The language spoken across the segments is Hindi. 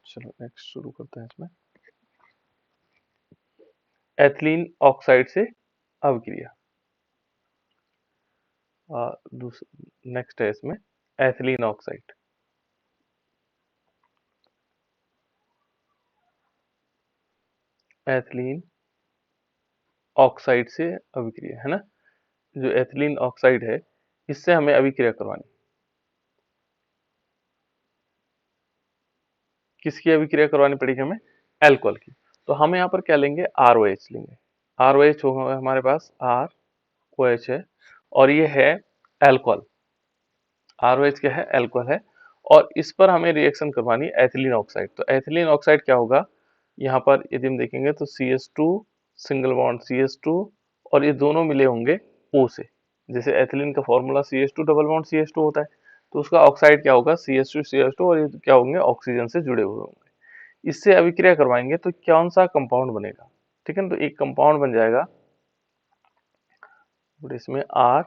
चलो नेक्स्ट शुरू करते हैं इसमें। एथिलीन ऑक्साइड से अभिक्रिया। नेक्स्ट है इसमें एथिलीन ऑक्साइड। एथिलीन ऑक्साइड से अभिक्रिया है ना। जो एथिलीन ऑक्साइड है इससे हमें अभिक्रिया करवानी। किसकी अभिक्रिया करवानी पड़ेगी हमें? एल्कोहल की। तो हम यहाँ पर क्या लेंगे? ROH लेंगे। ROH होगा हमारे पास, ROH है और ये है एल्कोहल। ROH क्या है? एल्कोहल है। और इस पर हमें रिएक्शन करवानी एथिलीन ऑक्साइड। तो एथिलीन ऑक्साइड क्या होगा? यहाँ पर यदि हम देखेंगे तो CH2 सिंगल बॉन्ड CH2 और ये दोनों मिले होंगे O से। जैसे एथिलीन का formula CH2 double bond CH2 होता है, तो उसका ऑक्साइड क्या होगा? CH2 CH2 और ये क्या होंगे? ऑक्सीजन से जुड़े हुए होंगे। इससे अभिक्रिया करवाएंगे तो कौन सा कंपाउंड बनेगा? ठीक है ना। तो एक कंपाउंड बन जाएगा इसमें R,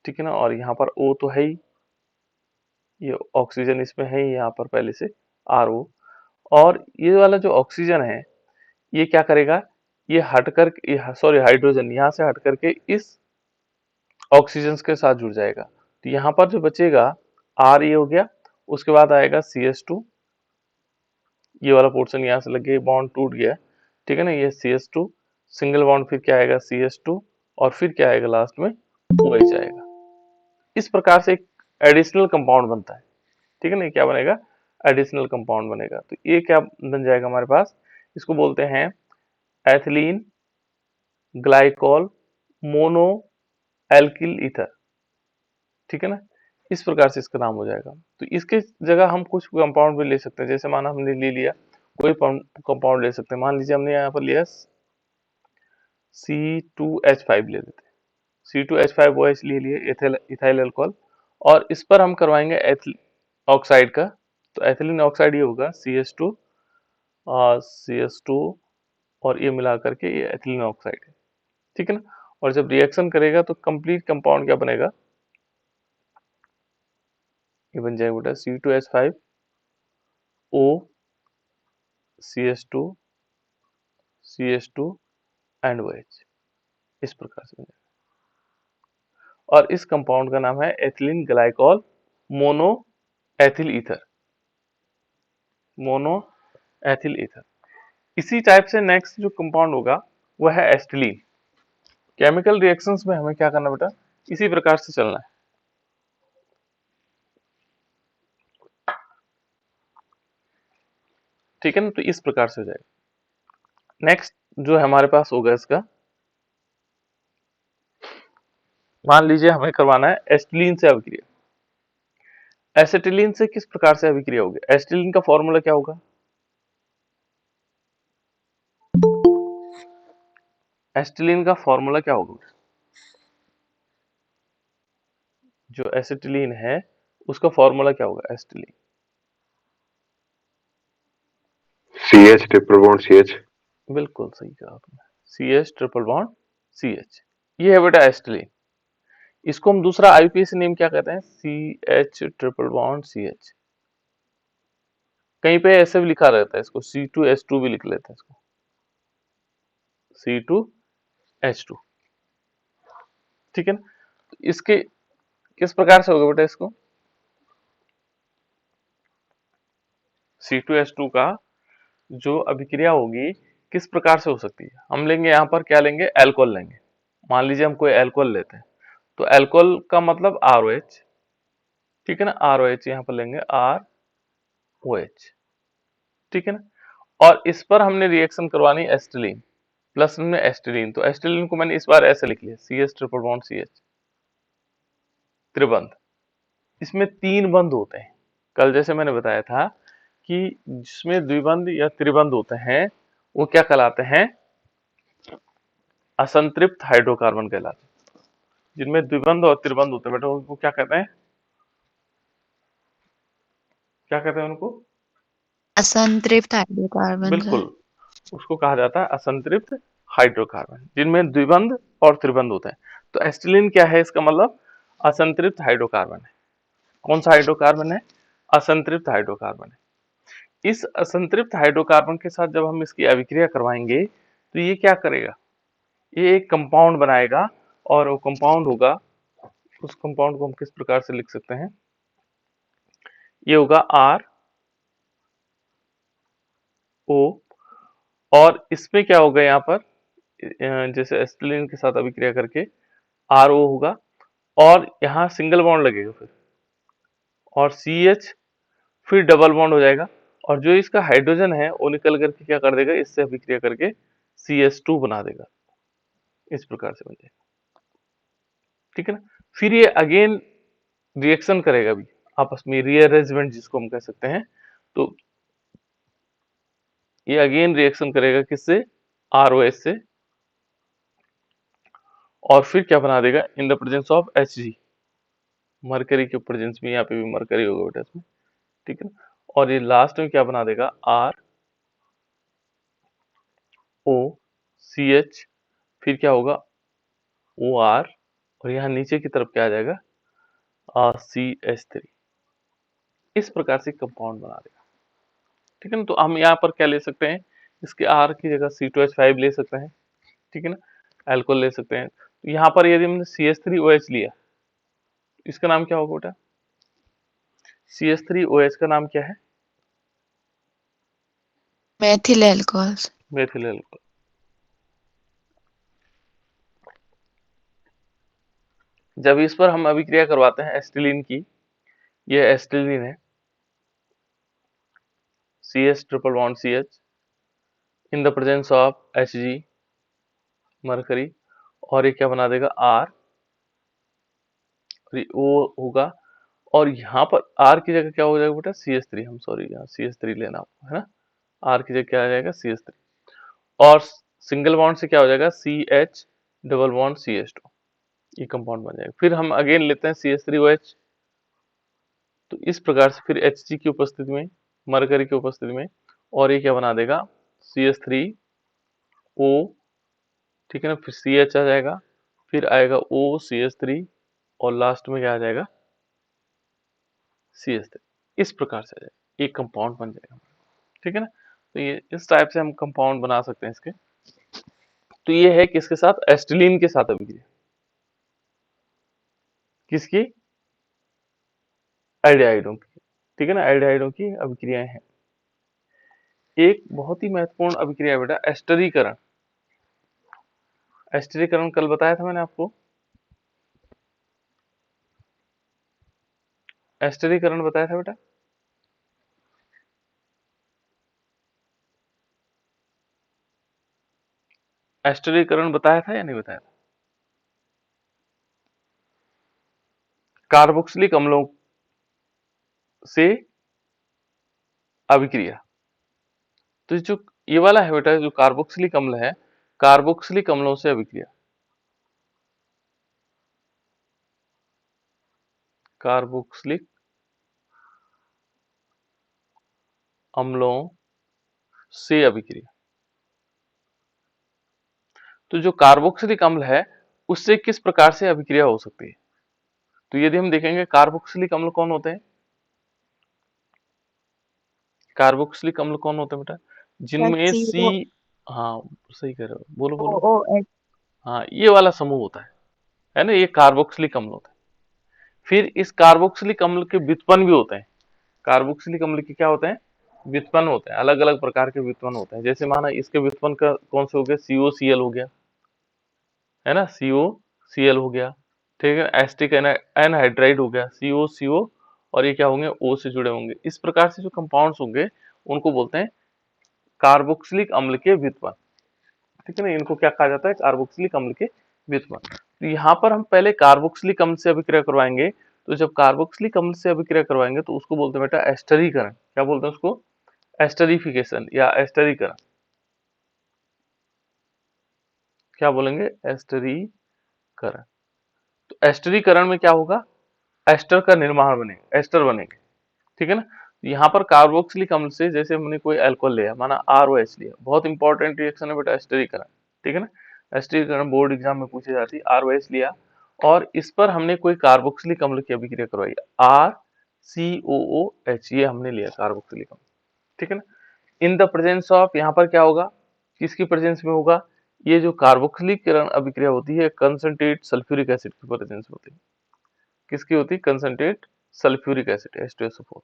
ठीक है ना, और यहाँ पर O तो है ही, ये ऑक्सीजन इसमें है ही यहाँ पर पहले से RO। और ये वाला जो ऑक्सीजन है ये क्या करेगा? ये हट कर, सॉरी हाइड्रोजन यहाँ से हट करके इस ऑक्सीजन के साथ जुड़ जाएगा। तो यहाँ पर जो बचेगा R ये हो गया, उसके बाद आएगा CH2, ये वाला पोर्शन यहाँ से लग गया, बॉन्ड टूट गया, ठीक है ना। ये CH2 सिंगल बॉन्ड, फिर क्या आएगा? CH2 और फिर क्या आएगा लास्ट में? OH आएगा। इस प्रकार से एक एडिशनल कंपाउंड बनता है, ठीक है ना। क्या बनेगा? एडिशनल कंपाउंड बनेगा। तो ये क्या बन जाएगा हमारे पास? इसको बोलते हैं ethylene glycol mono alkyl ether, ठीक है ना। इस प्रकार से इसका नाम हो जाएगा। तो इसके जगह हम कुछ कंपाउंड भी ले सकते हैं। जैसे माना हमने ले लिया कोई कंपाउंड ले सकते हैं। मान लीजिए हमने यहाँ पर लिया C2H5 ले लेते हैं। C2H5OH ले लिए, इथाइल अल्कोहल, और इस पर हम करवाएंगे ऑक्साइड का। तो एथिलीन ऑक्साइड ये होगा CH2 और CH2 और ये मिला करके ये एथिलीन ऑक्साइड है, ठीक है ना। और जब रिएक्शन करेगा तो कंप्लीट कंपाउंड क्या बनेगा? ये बन जाएगा बेटा C2H5O CH2 CH2 and OH, इस प्रकार से बन जाएगा। और इस कंपाउंड का नाम है ethylene glycol mono ethyl ether, mono ethyl ether. इसी टाइप से नेक्स्ट जो कंपाउंड होगा वह है एस्टिलीन। केमिकल रिएक्शंस में हमें क्या करना बेटा? इसी प्रकार से चलना है, ठीक है ना। तो इस प्रकार से हो जाएगा। नेक्स्ट जो है हमारे पास होगा इसका, मान लीजिए हमें करवाना है एस्टिलीन से अभिक्रिया। एसिटिलीन से किस प्रकार से अभिक्रिया होगी? एस्टिलीन का फॉर्मूला क्या होगा? एस्टिलीन का फॉर्मूला क्या होगा? जो एसिटिलीन है उसका फॉर्मूला क्या होगा? एस्टिलीन CH ट्रिपल बॉन्ड CH। बिल्कुल सही कहा आपने, CH ट्रिपल बॉन्ड CH। ये है बेटा एस्टिलीन। इसको हम दूसरा आईयूपीएसी नेम क्या कहते हैं? CH triple bond CH। कहीं पे ऐसे भी लिखा रहता है इसको, C2H2 भी लिख लेते हैं इसको, C2H2, ठीक है ना। तो इसके किस प्रकार से होगा बेटा? इसको C2H2 का जो अभिक्रिया होगी किस प्रकार से हो सकती है? हम लेंगे यहाँ पर क्या लेंगे? एल्कोहल लेंगे। मान लीजिए हम कोई एल्कोहल लेते हैं, तो एल्कोहल का मतलब ROH, ठीक है ना। ROH यहाँ पर लेंगे ROH, ठीक है ना। और इस पर हमने रिएक्शन करवानी एस्टिलीन, प्लस में एस्टिलीन। तो एस्टिलीन को मैंने इस बार ऐसे लिख लिया CH ट्रिपल बॉन्ड CH, त्रिबंध। इसमें 3 बंध होते हैं। कल जैसे मैंने बताया था कि जिसमें द्विबंध या त्रिबंध होते हैं वो क्या कहलाते हैं? असंतृप्त हाइड्रोकार्बन कहलाते हैं। जिनमें द्विबंध और त्रिबंध होते हैं बेटा उनको क्या कहते हैं? क्या कहते हैं उनको? असंतृप्त हाइड्रोकार्बन सर। बिल्कुल, उसको कहा जाता है असंतृप्त हाइड्रोकार्बन, जिनमें द्विबंध और त्रिबंध होते हैं। तो एस्टिलीन क्या है? इसका मतलब असंतृप्त हाइड्रोकार्बन है। कौन सा हाइड्रोकार्बन है? असंतृप्त हाइड्रोकार्बन है। इस असंतृप्त हाइड्रोकार्बन के साथ जब हम इसकी अभिक्रिया करवाएंगे तो ये क्या करेगा, ये एक कंपाउंड बनाएगा और वो कंपाउंड होगा, उस कंपाउंड को हम किस प्रकार से लिख सकते हैं, ये होगा आर ओ, और इसमें क्या होगा यहाँ पर जैसे एसिटिलीन के साथ अभिक्रिया करके आर ओ होगा और यहाँ सिंगल बॉन्ड लगेगा फिर, और सी एच फिर डबल बॉन्ड हो जाएगा, और जो इसका हाइड्रोजन है वो निकल करके क्या कर देगा, इससे अभिक्रिया करके CH2 बना देगा, इस प्रकार से बन जाएगा। ठीक है ना। फिर ये अगेन रिएक्शन करेगा भी आपस में, रीअरेंजमेंट जिसको हम कह सकते हैं, तो ये अगेन रिएक्शन करेगा किससे, ROH से, और फिर क्या बना देगा in the presence of Hg, mercury के प्रेजेंस में, यहाँ पे भी मरकरी होगा बेटा इसमें, ठीक है ना। और ये लास्ट में क्या बना देगा, ROCH, फिर क्या होगा OR, और यहाँ नीचे की तरफ क्या आ जाएगा CH3, इस प्रकार से कंपाउंड बना देगा। ठीक है ना। तो हम यहाँ पर क्या ले सकते हैं, इसके R की जगह C2H5 ले सकते हैं, ठीक है ना, अल्कोहल ले सकते हैं। तो यहाँ पर यदि हमने CH3OH लिया, इसका नाम क्या होगा बेटा, CH3OH का नाम क्या है, methyl alcohols. Methyl alcohol. जब इस पर हम अभिक्रिया करवाते हैं एसिटिलीन की, यह एसिटिलीन है, CH triple bond CH in the presence of Hg, mercury, और ये क्या बना देगा R, और O होगा, और यहाँ पर R की जगह क्या हो जाएगा बेटा CH3, हम सॉरी यहाँ CH3 लेना आपको, है ना, R की जगह क्या आ जाएगा CH3, और सिंगल बॉन्ड से क्या हो जाएगा CH डबल बॉन्ड CH2, ये कंपाउंड बन जाएगा। फिर हम अगेन लेते हैं CH3OH, तो इस प्रकार से फिर Hg की उपस्थिति में, मरकरी की उपस्थिति में, और ये क्या बना देगा CH3O, ठीक है ना, फिर CH आ जाएगा, फिर आएगा OCH3, और लास्ट में क्या आ जाएगा CH3, इस प्रकार से आ जाएगा, एक कंपाउंड बन जाएगा। ठीक है ना। तो ये इस टाइप से हम कंपाउंड बना सकते हैं इसके। तो ये है किसके साथ, एसिटिलीन के साथ अभिक्रिया, किसकी, एल्डिहाइडों की, ठीक है ना, एल्डिहाइडों की अभिक्रियाएं हैं। एक बहुत ही महत्वपूर्ण अभिक्रिया बेटा एस्टरीकरण, एस्टरीकरण कल बताया था मैंने आपको, एस्टरीकरण बताया था बेटा, एस्टरीकरण बताया था या नहीं बताया था, कार्बोक्सिलिक अम्लों से अभिक्रिया। तो जो ये वाला है बेटा, जो कार्बोक्सिलिक अम्ल है, कार्बोक्सिलिक अम्लों से अभिक्रिया, कार्बोक्सिलिक अम्लों से अभिक्रिया। तो जो कार्बोक्सिलिक अम्ल है उससे किस प्रकार से अभिक्रिया हो सकती है, तो यदि हम देखेंगे कार्बोक्सिलिक अम्ल कौन होते हैं, कार्बोक्सिलिक अम्ल कौन होते हैं बेटा, जिनमें सी, हाँ सही कह रहे हो, बोलो बोलो, COOH. हाँ ये वाला समूह होता है ना, ये कार्बोक्सिलिक अम्ल होता है। फिर इस कार्बोक्सिलिक अम्ल के व्युत्पन्न भी होते हैं, कार्बोक्सिलिक अम्ल के क्या होते हैं, व्युत्पन्न होते हैं, अलग अलग प्रकार के व्युत्पन्न होते हैं। जैसे माना इसके व्युत्पन्न का कौन से हो गया, COCl हो गया, है ना, COCl हो गया, ठीक है, एसिटिक एनहाइड्राइड हो गया COCO, और ये क्या होंगे O से जुड़े होंगे। इस प्रकार से जो कंपाउंड्स होंगे उनको बोलते हैं कार्बोक्सिलिक अम्ल के व्युत्पन्न, ठीक है ना, इनको क्या कहा जाता है, कार्बोक्सिलिक अम्ल के व्युत्पन्न। तो यहाँ पर हम पहले कार्बोक्सिलिक अम्ल से अभिक्रिया करवाएंगे, तो जब कार्बोक्सिलिक अम्ल से अभिक्रिया करवाएंगे तो उसको बोलते हैं बेटा एस्टरीकरण, क्या बोलते हैं उसको, एस्टरीफिकेशन या एस्टरीकरण, क्या बोलेंगे, एस्टरीकरण। तो एस्टरीकरण में क्या होगा, एस्टर का निर्माण बनेगा, एस्टर बनेंगे, ठीक है ना। यहाँ पर कार्बोक्सिलिक अम्ल से जैसे हमने कोई अल्कोहल लिया, माना ROH लिया, बहुत इंपॉर्टेंट रिएक्शन है बेटा एस्टरीकरण, ठीक है ना, एस्टरीकरण बोर्ड एग्जाम में पूछी जाती है। ROH लिया और इस पर हमने कोई कार्बोक्सिलिक अम्ल की अभिक्रिया करवाई, RCOOH, ये हमने लिया कार्बोक्सिलिक अम्ल, ठीक है ना। इन द प्रेजेंस ऑफ, यहाँ पर क्या होगा, किसकी प्रेजेंस में होगा, ये जो कार्बोक्सिलीकरण अभिक्रिया होती है कंसंट्रेट सल्फ्यूरिक एसिड की प्रेजेंस होती है। किसकी होती है, कंसंट्रेट सल्फ्यूरिक एसिड H2SO4,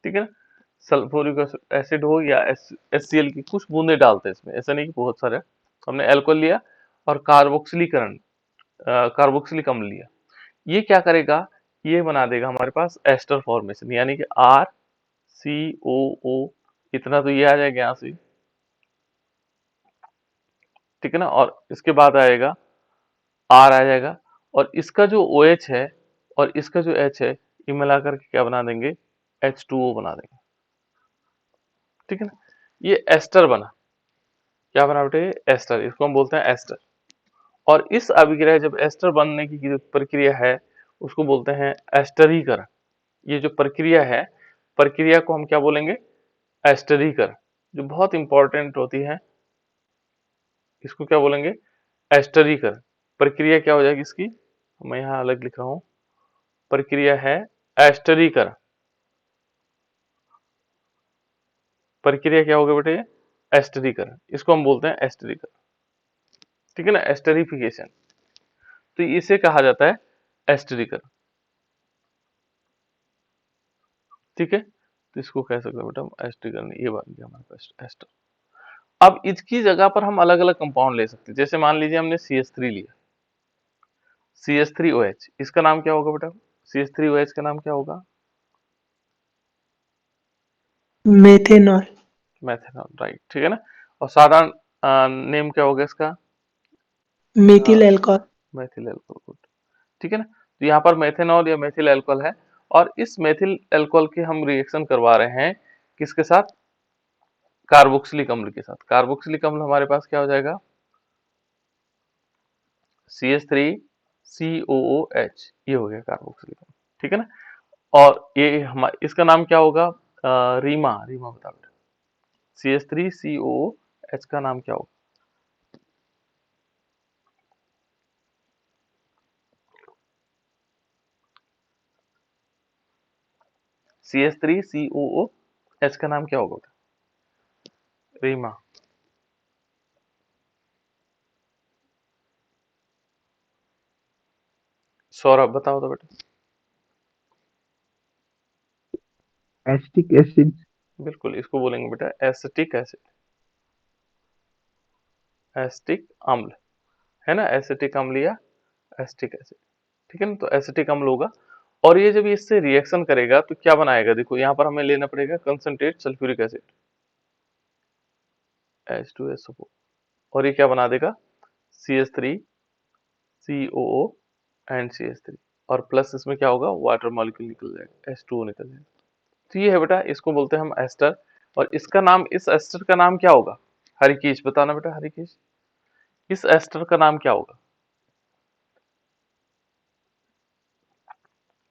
ठीक है ना। सल्फ्यूरिक एसिड हो या HCl की कुछ बूंदे डालते हैं इसमें, ऐसा नहीं कि बहुत सारे। हमने अल्कोहल लिया और कार्बोक्सिलीकरण कार्बोक्सिलिक अम्ल लिया, ये क्या करेगा, ये बना देगा हमारे पास एस्टर फॉर्मेशन, यानी कि RCOO, इतना तो ये आ जाएगा यहाँ से, ठीक है ना। और इसके बाद आएगा R आ जाएगा, और इसका जो OH है और इसका जो H है, ये मिलाकर के क्या बना देंगे, H2O बना देंगे, ठीक है ना। ये एस्टर बना, क्या बना बेटे, एस्टर, इसको हम बोलते हैं एस्टर। और इस अभिक्रिया, जब एस्टर बनने की जो प्रक्रिया है उसको बोलते हैं एस्टरीकरण। ये जो प्रक्रिया है, प्रक्रिया को हम क्या बोलेंगे, एस्टरीकरण, जो बहुत इंपॉर्टेंट होती है, इसको क्या बोलेंगे, एस्टरीकरण। प्रक्रिया क्या हो जाएगी इसकी, मैं यहाँ अलग लिख रहा हूं, प्रक्रिया है एस्टरीकरण। प्रक्रिया क्या होगा बेटे, एस्टरीकरण, इसको हम बोलते हैं एस्टरीकरण, ठीक है ना, एस्टरीफिकेशन, तो इसे कहा जाता है एस्टरीकरण, ठीक है। तो इसको कह सकते हैं बेटा हम एस्टरीकरण, ये बन गया हमारे पास एस्टर। अब इसकी जगह पर हम अलग अलग कंपाउंड ले सकते हैं, जैसे मान लीजिए हमने CH3 लिया, CH3OH, इसका नाम क्या होगा बेटा, CH3OH का नाम क्या होगा, मेथेनॉल। मेथेनॉल, राइट, ठीक है ना। और साधारण नेम क्या होगा इसका, मेथिल एल्कोहल। मेथिल अल्कोहल, ठीक है ना। तो यहाँ पर मेथेनॉल या मेथिल अल्कोहल है, और इस मेथिल अल्कोहल के हम रिएक्शन करवा रहे हैं किसके साथ, कार्बोक्सिलिक अम्ल के साथ। कार्बोक्सिलिक अम्ल हमारे पास क्या हो जाएगा, CH3COOH, ये हो गया कार्बोक्सिलिक अम्ल, ठीक है ना। और ये हमारा, इसका नाम क्या होगा, रीमा, रीमा बता बेटा, CH3COOH का नाम क्या होगा, CH3COOH का नाम क्या होगा बेटा, रीमा। सौरभ बताओ तो बेटा। Acetic acid. बिल्कुल, इसको बोलेंगे बेटा एसिटिक एसिड, एसिटिक अम्ल, है ना, एसिटिक अम्ल या एसिटिक एसिड, ठीक है ना। तो एसिटिक अम्ल होगा, और ये जब इससे रिएक्शन करेगा तो क्या बनाएगा, देखो यहाँ पर हमें लेना पड़ेगा कंसंट्रेट सल्फ्यूरिक एसिड H2SO4, और ये क्या बना देगा, CH3COO एंड CH3, और प्लस इसमें क्या होगा, वाटर मॉलिक्यूल निकल जाएगा, H2O निकल जाएगा। तो ये है बेटा, इसको बोलते हैं हम एस्टर, और इसका नाम, इस एस्टर का नाम क्या होगा, हरिकेश बताना बेटा, हरिकेश, इस एस्टर का नाम क्या होगा,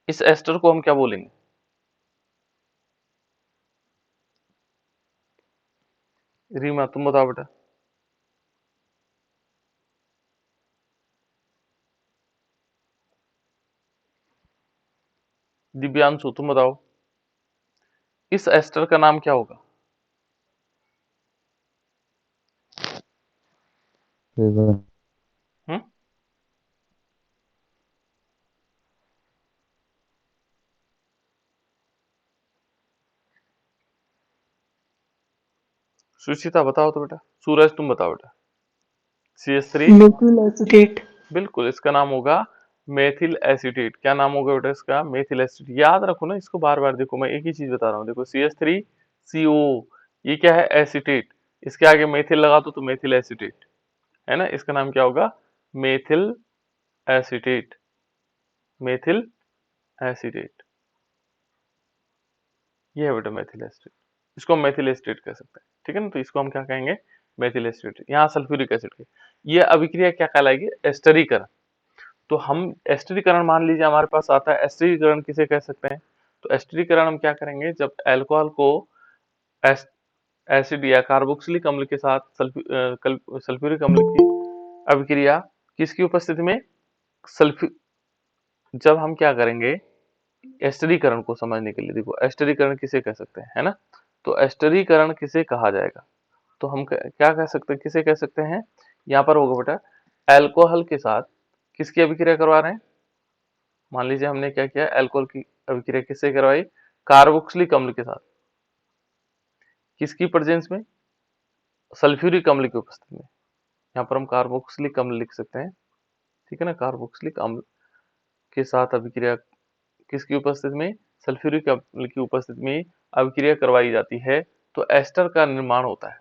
इस एस्टर को हम क्या बोलेंगे, रीमा तुम बताओ बेटा, दिव्यांशु तुम बताओ, इस एस्टर का नाम क्या होगा, हम्म, सुचिता बताओ तो बेटा, सूरज तुम बताओ बेटा, CH3, मेथिल एसीटेट। बिल्कुल इसका नाम होगा मेथिल एसीटेट। क्या नाम होगा बेटा इसका, मेथिल एसीटेट, याद रखो ना इसको बार बार, देखो मैं एक ही चीज बता रहा हूँ, देखो CH3CO, ये क्या है, एसीटेट, इसके आगे मेथिल लगा दो तो मेथिल एसीटेट, है ना, इसका नाम क्या होगा, मेथिल एसीटेट, मेथिल एसीटेट, ये है बेटा मेथिल एसीटेट, इसको हम मेथिल एसीटेट कह सकते हैं, ठीक है ना। तो इसको हम क्या कहेंगे, मेथिल एसीटेट, यहाँ सल्फ्यूरिक एसिड की ये अभिक्रिया क्या कहलाएगी, एस्टरीकरण। तो हम एस्टरीकरण, मान लीजिए हमारे पास आता है, एस्टरीकरण किसे कह सकते हैं, तो एस्टरीकरण हम क्या करेंगे, जब अल्कोहल को एसिड या कार्बोक्सिलिक अम्ल के साथ सल्फ्यूरिक अम्ल की अभिक्रिया, किसकी उपस्थिति में, सल्फ्यू जब हम क्या करेंगे, एस्टरीकरण को समझने के लिए देखो, एस्टरीकरण किसे कह सकते हैं, है ना। तो एस्टरीकरण किसे कहा जाएगा, तो हम क्या कह सकते हैं, किसे कह सकते हैं। यहाँ पर होगा बेटा, अल्कोहल के साथ किसकी अभिक्रिया करवा रहे हैं। मान लीजिए हमने क्या किया, अल्कोहल की अभिक्रिया किससे करवाई, कार्बोक्सिलिक अम्ल के साथ, किसकी प्रेजेंस में, सल्फ्यूरिक अम्ल की उपस्थिति में। यहाँ पर हम कार्बोक्सिलिक अम्ल लिख सकते हैं, ठीक है ना। कार्बोक्सिलिक अम्ल के साथ अभिक्रिया किसकी उपस्थिति में, सल्फ्यूरिक अम्ल की उपस्थिति में अभिक्रिया करवाई जाती है, तो एस्टर का निर्माण होता है,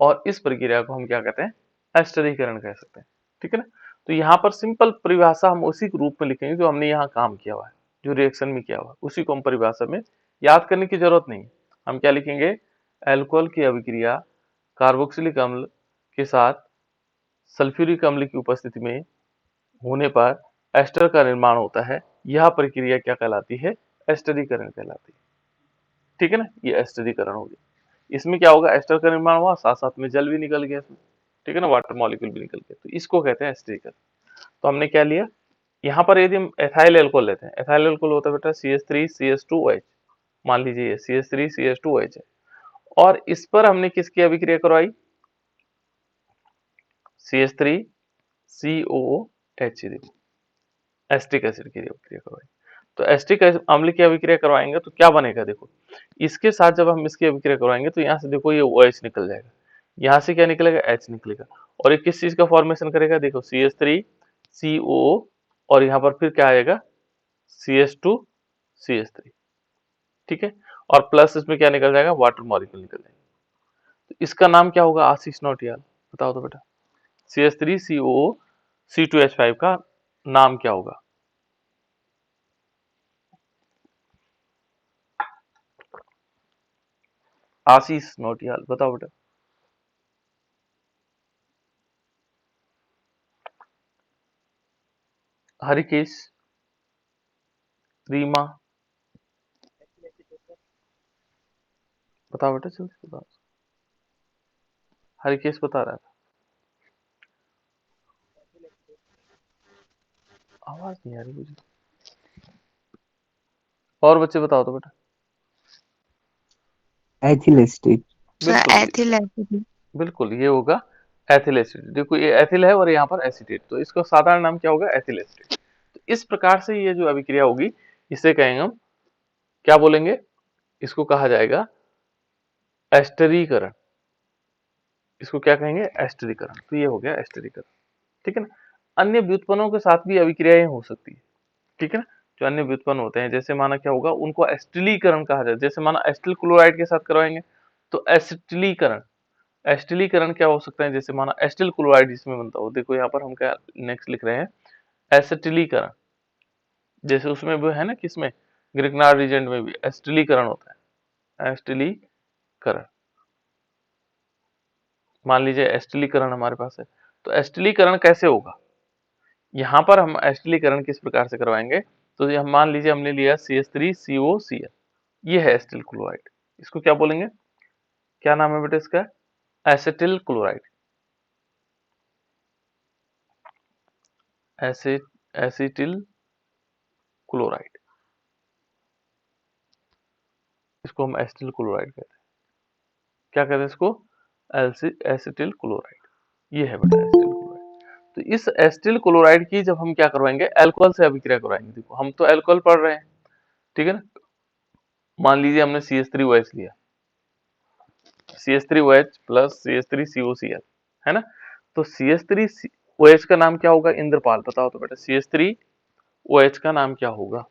और इस प्रक्रिया को हम क्या कहते हैं, एस्टरीकरण कह सकते हैं, ठीक है ना। तो यहाँ पर सिंपल परिभाषा हम उसी के रूप में लिखेंगे जो हमने यहाँ काम किया हुआ है, जो रिएक्शन में किया हुआ है, उसी को हम परिभाषा में याद करने की जरूरत नहीं है। हम क्या लिखेंगे, अल्कोहल की अभिक्रिया कार्बोक्सिलिक अम्ल के साथ सल्फ्यूरिक अम्ल की उपस्थिति में होने पर एस्टर का निर्माण होता है। यह प्रक्रिया क्या कहलाती है, एस्टरीकरण कहलाती है, ठीक है ना। ये एस्टरीकरण हो गया। इसमें क्या होगा, एस्टर का निर्माण हुआ, साथ साथ में जल भी निकल गया इसमें, ठीक है ना, वाटर मॉलिक्यूल भी निकल गया, तो इसको कहते हैं एस्टरीकरण। तो हमने क्या लिया, यहाँ पर यदि हम एथाइल अल्कोहल लेते हैं, एथाइल अल्कोहल होता है बेटा CH3CH2OH, मान लीजिए ये CH3CH2OH है, और इस पर हमने किसकी अभिक्रिया करवाई, CH3COOH, एस्टिक एसिड की अभिक्रिया करवाई। तो एस्टिक अम्ल की अभिक्रिया करवाएंगे तो क्या बनेगा, देखो इसके साथ जब हम इसकी अभिक्रिया करवाएंगे तो यहाँ से देखो ये OH निकल जाएगा, यहाँ से क्या निकलेगा, H निकलेगा, और ये किस चीज का फॉर्मेशन करेगा, देखो CH3CO, और यहाँ पर फिर क्या आएगा, CH2CH3, ठीक है, और प्लस इसमें क्या निकल जाएगा, वाटर मॉलिक्यूल निकल जाएगा। तो इसका नाम क्या होगा, आशीष नौटियाल, बताओ तो बेटा, CH3CO C2H5 का नाम क्या होगा। आशीष नौटियाल, बताओ बेटा। हरिकेश, रीमा, बताओ बेटा, जल्दी बताओ। हरिकेश बता रहा था, आवाज नहीं आ रही मुझे, और बच्चे बताओ तो बेटा। Ethyl acid. बिल्कुल एथिल एसिड। बिल्कुल, ये होगा एथिल एसिड। देखो ये एथिल है और यहाँ पर एसिटेट, तो इसका साधारण नाम क्या होगा, एथिल एसिड। तो इस प्रकार से ये जो अभिक्रिया होगी, इसे कहेंगे हम, क्या बोलेंगे, इसको कहा जाएगा एस्टरीकरण। इसको क्या कहेंगे, एस्टरीकरण। तो ये हो गया एस्टरीकरण, ठीक है ना। अन्य व्युत्पन्नों के साथ भी अभिक्रियाएं हो सकती है, ठीक है ना। जो अन्य व्युत्पन्न होते हैं, जैसे माना क्या होगा, उनको एस्टिलीकरण कहा जाए। जैसे माना एस्टिल क्लोराइड के साथ करवाएंगे तो एसिटिलीकरण। एस्टिलीकरण क्या हो सकता है, जैसे माना एस्टिल क्लोराइड जिसमें बनता हो, देखो यहाँ पर हम क्या नेक्स्ट लिख रहे हैं, एसिटिलीकरण। जैसे उसमें भी है ना, किसमें, ग्रिग्नार्ड रीजेंट में भी एस्टिलीकरण होता है, एस्टिलीकरण। मान लीजिए एस्टिलीकरण हमारे पास है, तो एस्टिलीकरण कैसे होगा, यहाँ पर हम एस्टिलीकरण किस प्रकार से करवाएंगे, तो हम मान लीजिए हमने लिया CH3COCl, ये है एस्टिल क्लोराइड। इसको क्या बोलेंगे, क्या नाम है बेटा इसका, एसिटिल क्लोराइड, एसिटिल क्लोराइड, इसको हम एसिटिल क्लोराइड कहते हैं। क्या कहते हैं इसको, एसिटिल क्लोराइड, ये है बेटा एसिटिल क्लोराइड। तो इस एसिटिल क्लोराइड की जब हम क्या करवाएंगे, अल्कोहल से अभिक्रिया करवाएंगे। देखो हम तो अल्कोहल पढ़ रहे हैं, ठीक है ना। मान लीजिए हमने CH3OH लिया, CH3OH प्लस CH3COCl, है ना। तो CH3OH का नाम क्या होगा, इंद्रपाल, बताओ तो बेटा, CH3OH का नाम क्या होगा,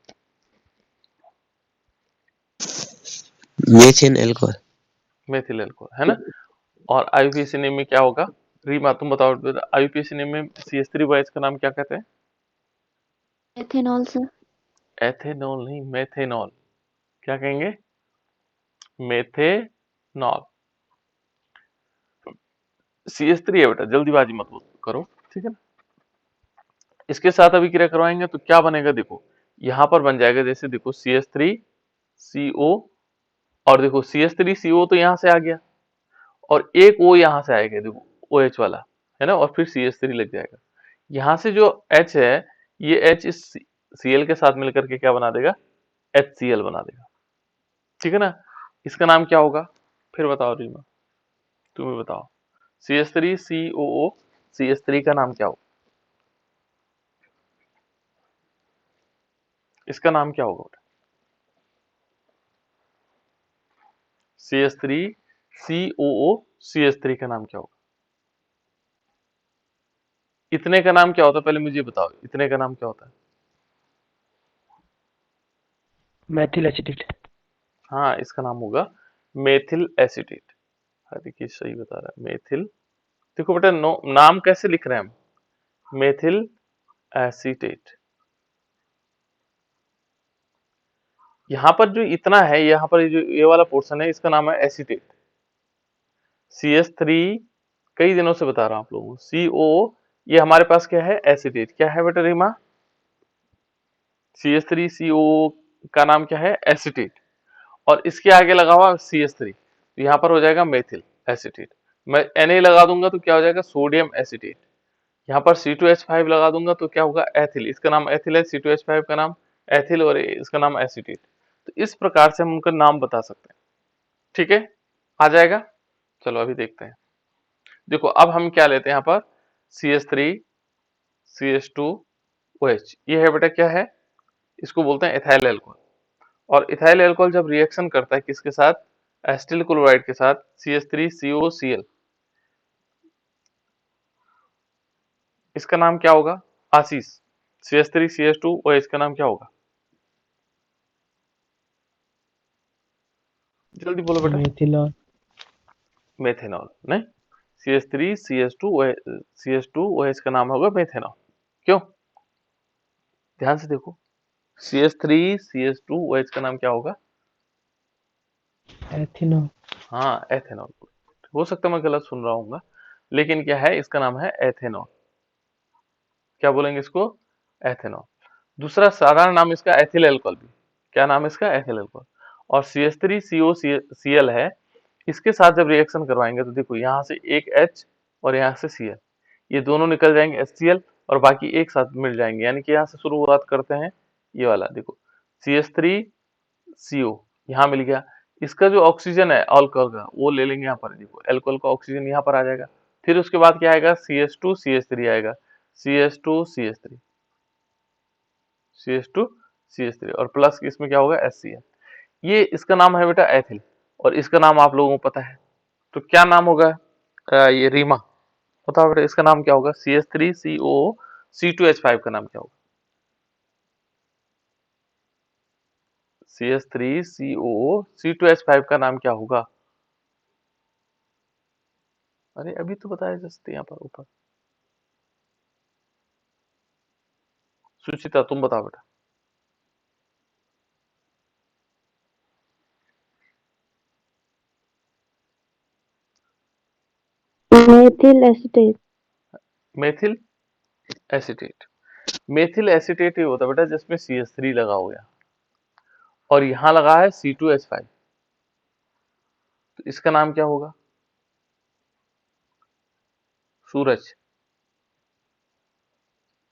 मेथिन अल्कोहल। मेथिल अल्कोहल, है ना। और IUPAC नेम में क्या होगा, रीमा तुम बताओ, IUPAC नेम में CH3OH का नाम क्या कहते हैं, एथेनॉल सर। एथेनॉल नहीं, मेथेनॉल। क्या कहेंगे, मेथेनॉल। CH3 है बेटा, जल्दीबाजी मत करो, ठीक है ना। इसके साथ अभिक्रिया करवाएंगे तो क्या बनेगा, देखो यहाँ पर बन जाएगा, जैसे देखो CH3CO, और देखो CH3CO तो यहाँ से आ गया, और एक O यहाँ से आएगा, देखो OH वाला, है ना, और फिर CH3 लग जाएगा। यहाँ से जो H है, ये H इस Cl के साथ मिलकर के क्या बना देगा, HCl बना देगा। ठीक है ना, इसका नाम क्या होगा फिर बताओ रीमा, तुम्हें बताओ। CH3COO CH3 का नाम क्या होगा, इसका नाम क्या होगा बेटा? CH3COO CH3 का नाम क्या होगा? इतने का नाम क्या होता है पहले मुझे बताओ, इतने का नाम क्या होता है? Methyl acetate. हाँ, इसका नाम होगा मेथिल एसिटेट। देखिए सही बता रहा है, मेथिल। देखो बेटा नाम कैसे लिख रहे हैं हम, मेथिल एसिटेट। यहाँ पर जो इतना है, यहाँ पर जो ये वाला पोर्शन है, इसका नाम है एसिटेट। CH3 कई दिनों से बता रहा हूँ आप लोगों को, CO ये हमारे पास क्या है, एसिटेट। क्या है बेटा रीमा? CH3CO का नाम क्या है, एसिटेट। और इसके आगे लगा हुआ CH3, तो यहाँ पर हो जाएगा मेथिल एसिटेट। मैं Na लगा दूंगा तो क्या हो जाएगा, सोडियम एसिटेट। यहाँ पर C2H5 लगा दूंगा तो क्या होगा, एथिल। इसका नाम एथिल है, C2H5 का नाम एथिल और इसका नाम एसिटेट। तो इस प्रकार से हम उनका नाम बता सकते हैं। ठीक है, आ जाएगा। चलो अभी देखते हैं। देखो अब हम क्या लेते हैं यहाँ पर, CH3 CH2OH, ये है बेटा क्या है, इसको बोलते हैं एथाइल एल्कोहल। और इथाइल एल्कोहल जब रिएक्शन करता है किसके साथ, एसिटिल क्लोराइड के साथ, CH3COCl, इसका नाम क्या होगा, आशीष। CH3CH2OH का नाम क्या होगा, जल्दी बोलो बेटा। मेथिलॉल। मेथेनॉल नहीं, CH3CH2OH का नाम होगा मेथेनॉल। क्यों, ध्यान से देखो, CH3CH2OH का नाम क्या होगा, एथिनॉल। हाँ एथेनॉल। हो सकता है मैं गलत सुन रहा हूँ, लेकिन क्या है, इसका नाम है एथेनॉल। क्या बोलेंगे इसको, एथेनॉल। दूसरा साधारण नाम इसका एथिल एल्कोहल भी। क्या नाम है इसका, एथिल एल्कोहल। और CH3COCl है, इसके साथ जब रिएक्शन करवाएंगे तो देखो यहाँ से एक H और यहाँ से Cl, ये दोनों निकल जाएंगे HCl, और बाकी एक साथ मिल जाएंगे। यानी कि यहाँ से शुरुआत करते हैं, ये वाला देखो CH3CO यहाँ मिल गया। इसका जो ऑक्सीजन है अल्कोहल का, वो ले लेंगे यहाँ पर। देखो अल्कोहल का ऑक्सीजन यहाँ पर आ जाएगा। फिर उसके बाद क्या आएगा, CH2CH3 आएगा, CH2CH3 CH2CH3, और प्लस इसमें क्या होगा, HCl। ये इसका नाम है बेटा एथिल, और इसका नाम आप लोगों को पता है। तो क्या नाम होगा, ये रीमा बताओ बेटा, इसका नाम क्या होगा, CH3CO C2H5 का नाम क्या होगा, CH3CO C2H5 का नाम क्या होगा? अरे अभी तो बताया जस्ट यहाँ पर ऊपर। सुचिता तुम बताओ बेटा। Methyl acetate. Methyl acetate. Methyl acetate ये होता है बेटा जिसमें CH3 लगा हो गया, और यहाँ लगा है C2H5, तो इसका नाम क्या होगा, सूरज।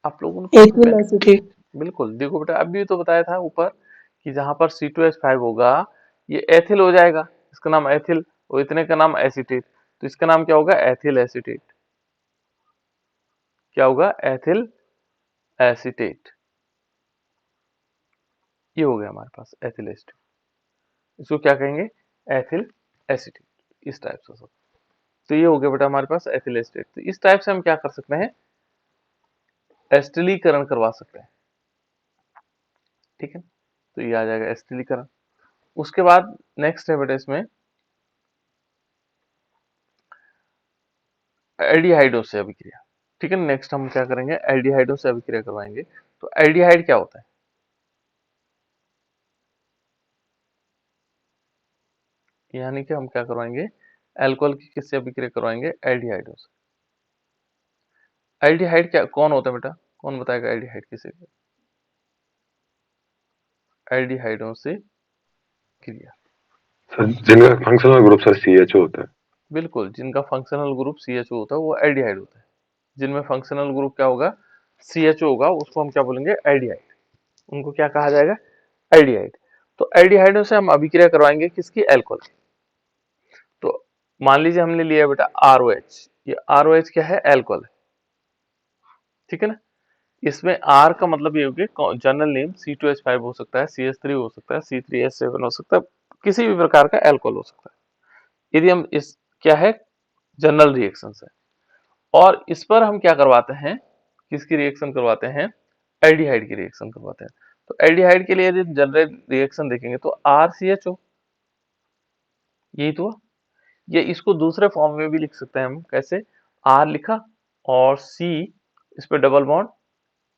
आप लोगों ने एथिल एसिटेट। बिल्कुल, देखो बेटा अभी तो बताया था ऊपर कि जहां पर C2H5 होगा, ये एथिल हो जाएगा, इसका नाम एथिल, और इतने का नाम एसिटेट, तो इसका नाम क्या होगा, एथिल एसिटेट। क्या होगा, एथिल एसिटेट। ये हो गया हमारे पास एथिल एसिटेट। इसको क्या कहेंगे, एथिल एसिटेट। इस टाइप से सब। तो ये हो गया बेटा हमारे पास एथिल एसिटेट। तो इस टाइप से हम क्या कर सकते हैं, एस्टिलीकरण करवा सकते हैं। ठीक है, तो ये आ जाएगा एस्टिलीकरण। उसके बाद नेक्स्ट है बेटा इसमें एल्डिहाइडों से अभिक्रिया। ठीक है, नेक्स्ट हम क्या करेंगे, एल्डिहाइडों से अभिक्रिया करवाएंगे। तो एल्डिहाइड क्या होता है, यानी कि हम क्या करवाएंगे, अल्कोहल की किससे अभिक्रिया करवाएंगे, एल्डिहाइडों से। एल्डिहाइड क्या कौन होता है बेटा, कौन बताएगा एल्डिहाइड किसे, एल्डिहाइडों से क्रिया। सर जिनका फंक्शनल ग्रुप सर CHO होता है। बिल्कुल, जिनका फंक्शनल ग्रुप CHO होता है वो एल्डिहाइड होता है। जिनमें फंक्शनल ग्रुप क्या होगा, CHO होगा, उसको हम क्या बोलेंगे, एल्डिहाइड। उनको क्या कहा जाएगा, एल्डिहाइड। तो एल्डिहाइडों से हम अभिक्रिया करवाएंगे किसकी, एल्कोहल की। तो मान लीजिए हमने लिया बेटा ROH, ये ROH क्या है, एल्कोहल है, ठीक है ना। इसमें R का मतलब ये हो गया जनरल नेम C2H5 हो सकता है, CH3 हो सकता है, C3H7 हो सकता है, किसी भी प्रकार का एल्कोहल हो सकता है। यदि हम इस क्या है, जनरल रिएक्शन है, और इस पर हम क्या करवाते हैं, किसकी रिएक्शन करवाते हैं, एल्डिहाइड की रिएक्शन करवाते हैं। तो एल्डिहाइड के लिए यदि जनरल रिएक्शन देखेंगे तो RCHO, यही तो हुआ। ये इसको दूसरे फॉर्म में भी लिख सकते हैं हम, कैसे, R लिखा और C इस पे डबल बॉन्ड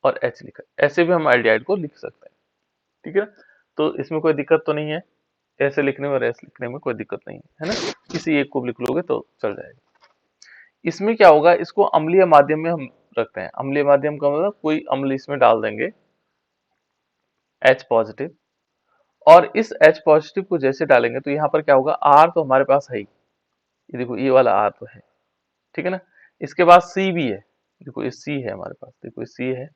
और H लिखा, ऐसे भी हम एल्डिहाइड को लिख सकते हैं, ठीक है ना। तो इसमें कोई दिक्कत तो नहीं है, ऐसे लिखने में और ऐसे लिखने में कोई दिक्कत नहीं है ना, किसी एक को भी लिख लोगे तो चल जाएगा। इसमें क्या होगा, इसको अम्लीय माध्यम में हम रखते हैं। अम्लीय माध्यम का मतलब कोई अम्ल इसमें डाल देंगे H पॉजिटिव, और इस H पॉजिटिव को जैसे डालेंगे तो यहाँ पर क्या होगा, R तो हमारे पास है ही, ये देखो ये वाला R तो है, ठीक है ना। इसके बाद C भी है, देखो ये C है हमारे पास, देखो ये C है,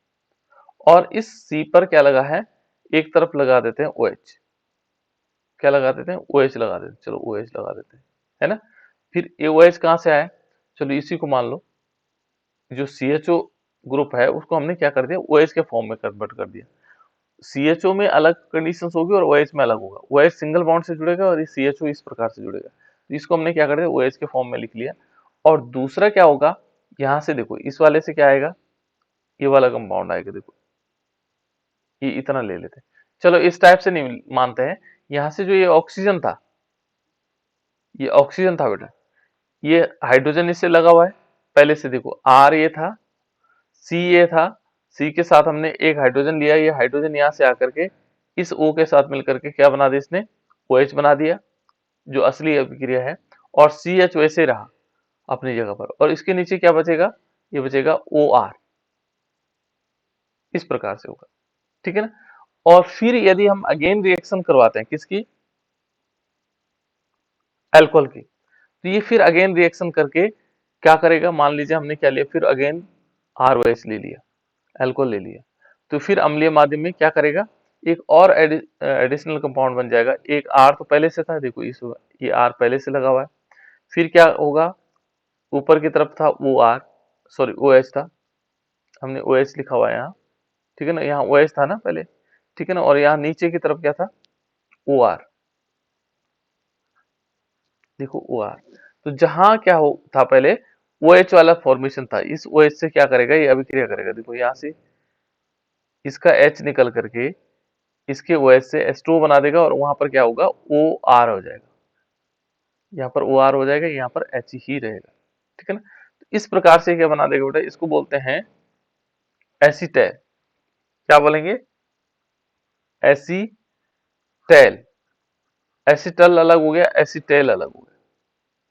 और इस C पर क्या लगा है, एक तरफ लगा देते हैं OH, क्या लगा देते हैं, OH लगा देते हैं, चलो OH लगा देते हैं, है ना। फिर ये OH कहाँ से आया, चलो इसी को मान लो, जो CHO ग्रुप है उसको हमने क्या कर दिया, OH के फॉर्म में कन्वर्ट कर दिया। CHO में अलग कंडीशंस होगी और OH में अलग होगा, OH सिंगल बॉन्ड से जुड़ेगा और ये CHO इस प्रकार से जुड़ेगा, तो इसको हमने क्या कर दिया, OH के फॉर्म में लिख लिया। और दूसरा क्या होगा, यहाँ से देखो इस वाले से क्या आएगा, ये वाला कंपाउंड आएगा, देखो ये इतना ले लेते हैं, चलो इस टाइप से नहीं मानते हैं। यहाँ से जो ये ऑक्सीजन था, ये ऑक्सीजन था बेटा, ये हाइड्रोजन इससे लगा हुआ है पहले से, देखो R ये था, C ये था, C के साथ हमने एक हाइड्रोजन लिया, ये हाइड्रोजन यहाँ से आकर के इस O के साथ मिलकर के क्या बना दिया इसने, OH बना दिया, जो असली अभिक्रिया है। और CH वैसे रहा अपनी जगह पर, और इसके नीचे क्या बचेगा, ये बचेगा OR, इस प्रकार से होगा, ठीक है ना। और फिर यदि हम अगेन रिएक्शन करवाते हैं किसकी, एल्कोहल की, तो ये फिर अगेन रिएक्शन करके क्या करेगा, मान लीजिए हमने क्या लिया, फिर अगेन ROH ले लिया, एल्कोहल ले लिया, तो फिर अम्लीय माध्यम में क्या करेगा, एक और एडिशनल कंपाउंड बन जाएगा। एक R तो पहले से था, देखो इस ये R पहले से लगा हुआ है, फिर क्या होगा, ऊपर की तरफ था OR, सॉरी OH था, हमने OH लिखा हुआ है यहाँ, ठीक है ना, यहाँ OH था ना पहले, ठीक है ना, और यहाँ नीचे की तरफ क्या था, OR, देखो OR। तो जहां क्या हो था पहले, OH वाला फॉर्मेशन था, इस OH से क्या करेगा, ये अभिक्रिया करेगा, देखो यहाँ से इसका H निकल करके इसके OH से H2O बना देगा, और वहां पर क्या होगा, OR हो जाएगा, यहाँ पर OR हो जाएगा, यहाँ पर H ही रहेगा, ठीक है ना। तो इस प्रकार से क्या बना देगा बेटा, इसको बोलते हैं एसीटेल, क्या बोलेंगे, एसीटेल, एसीटल अलग हो गया, एसीटेल अलग हो गया,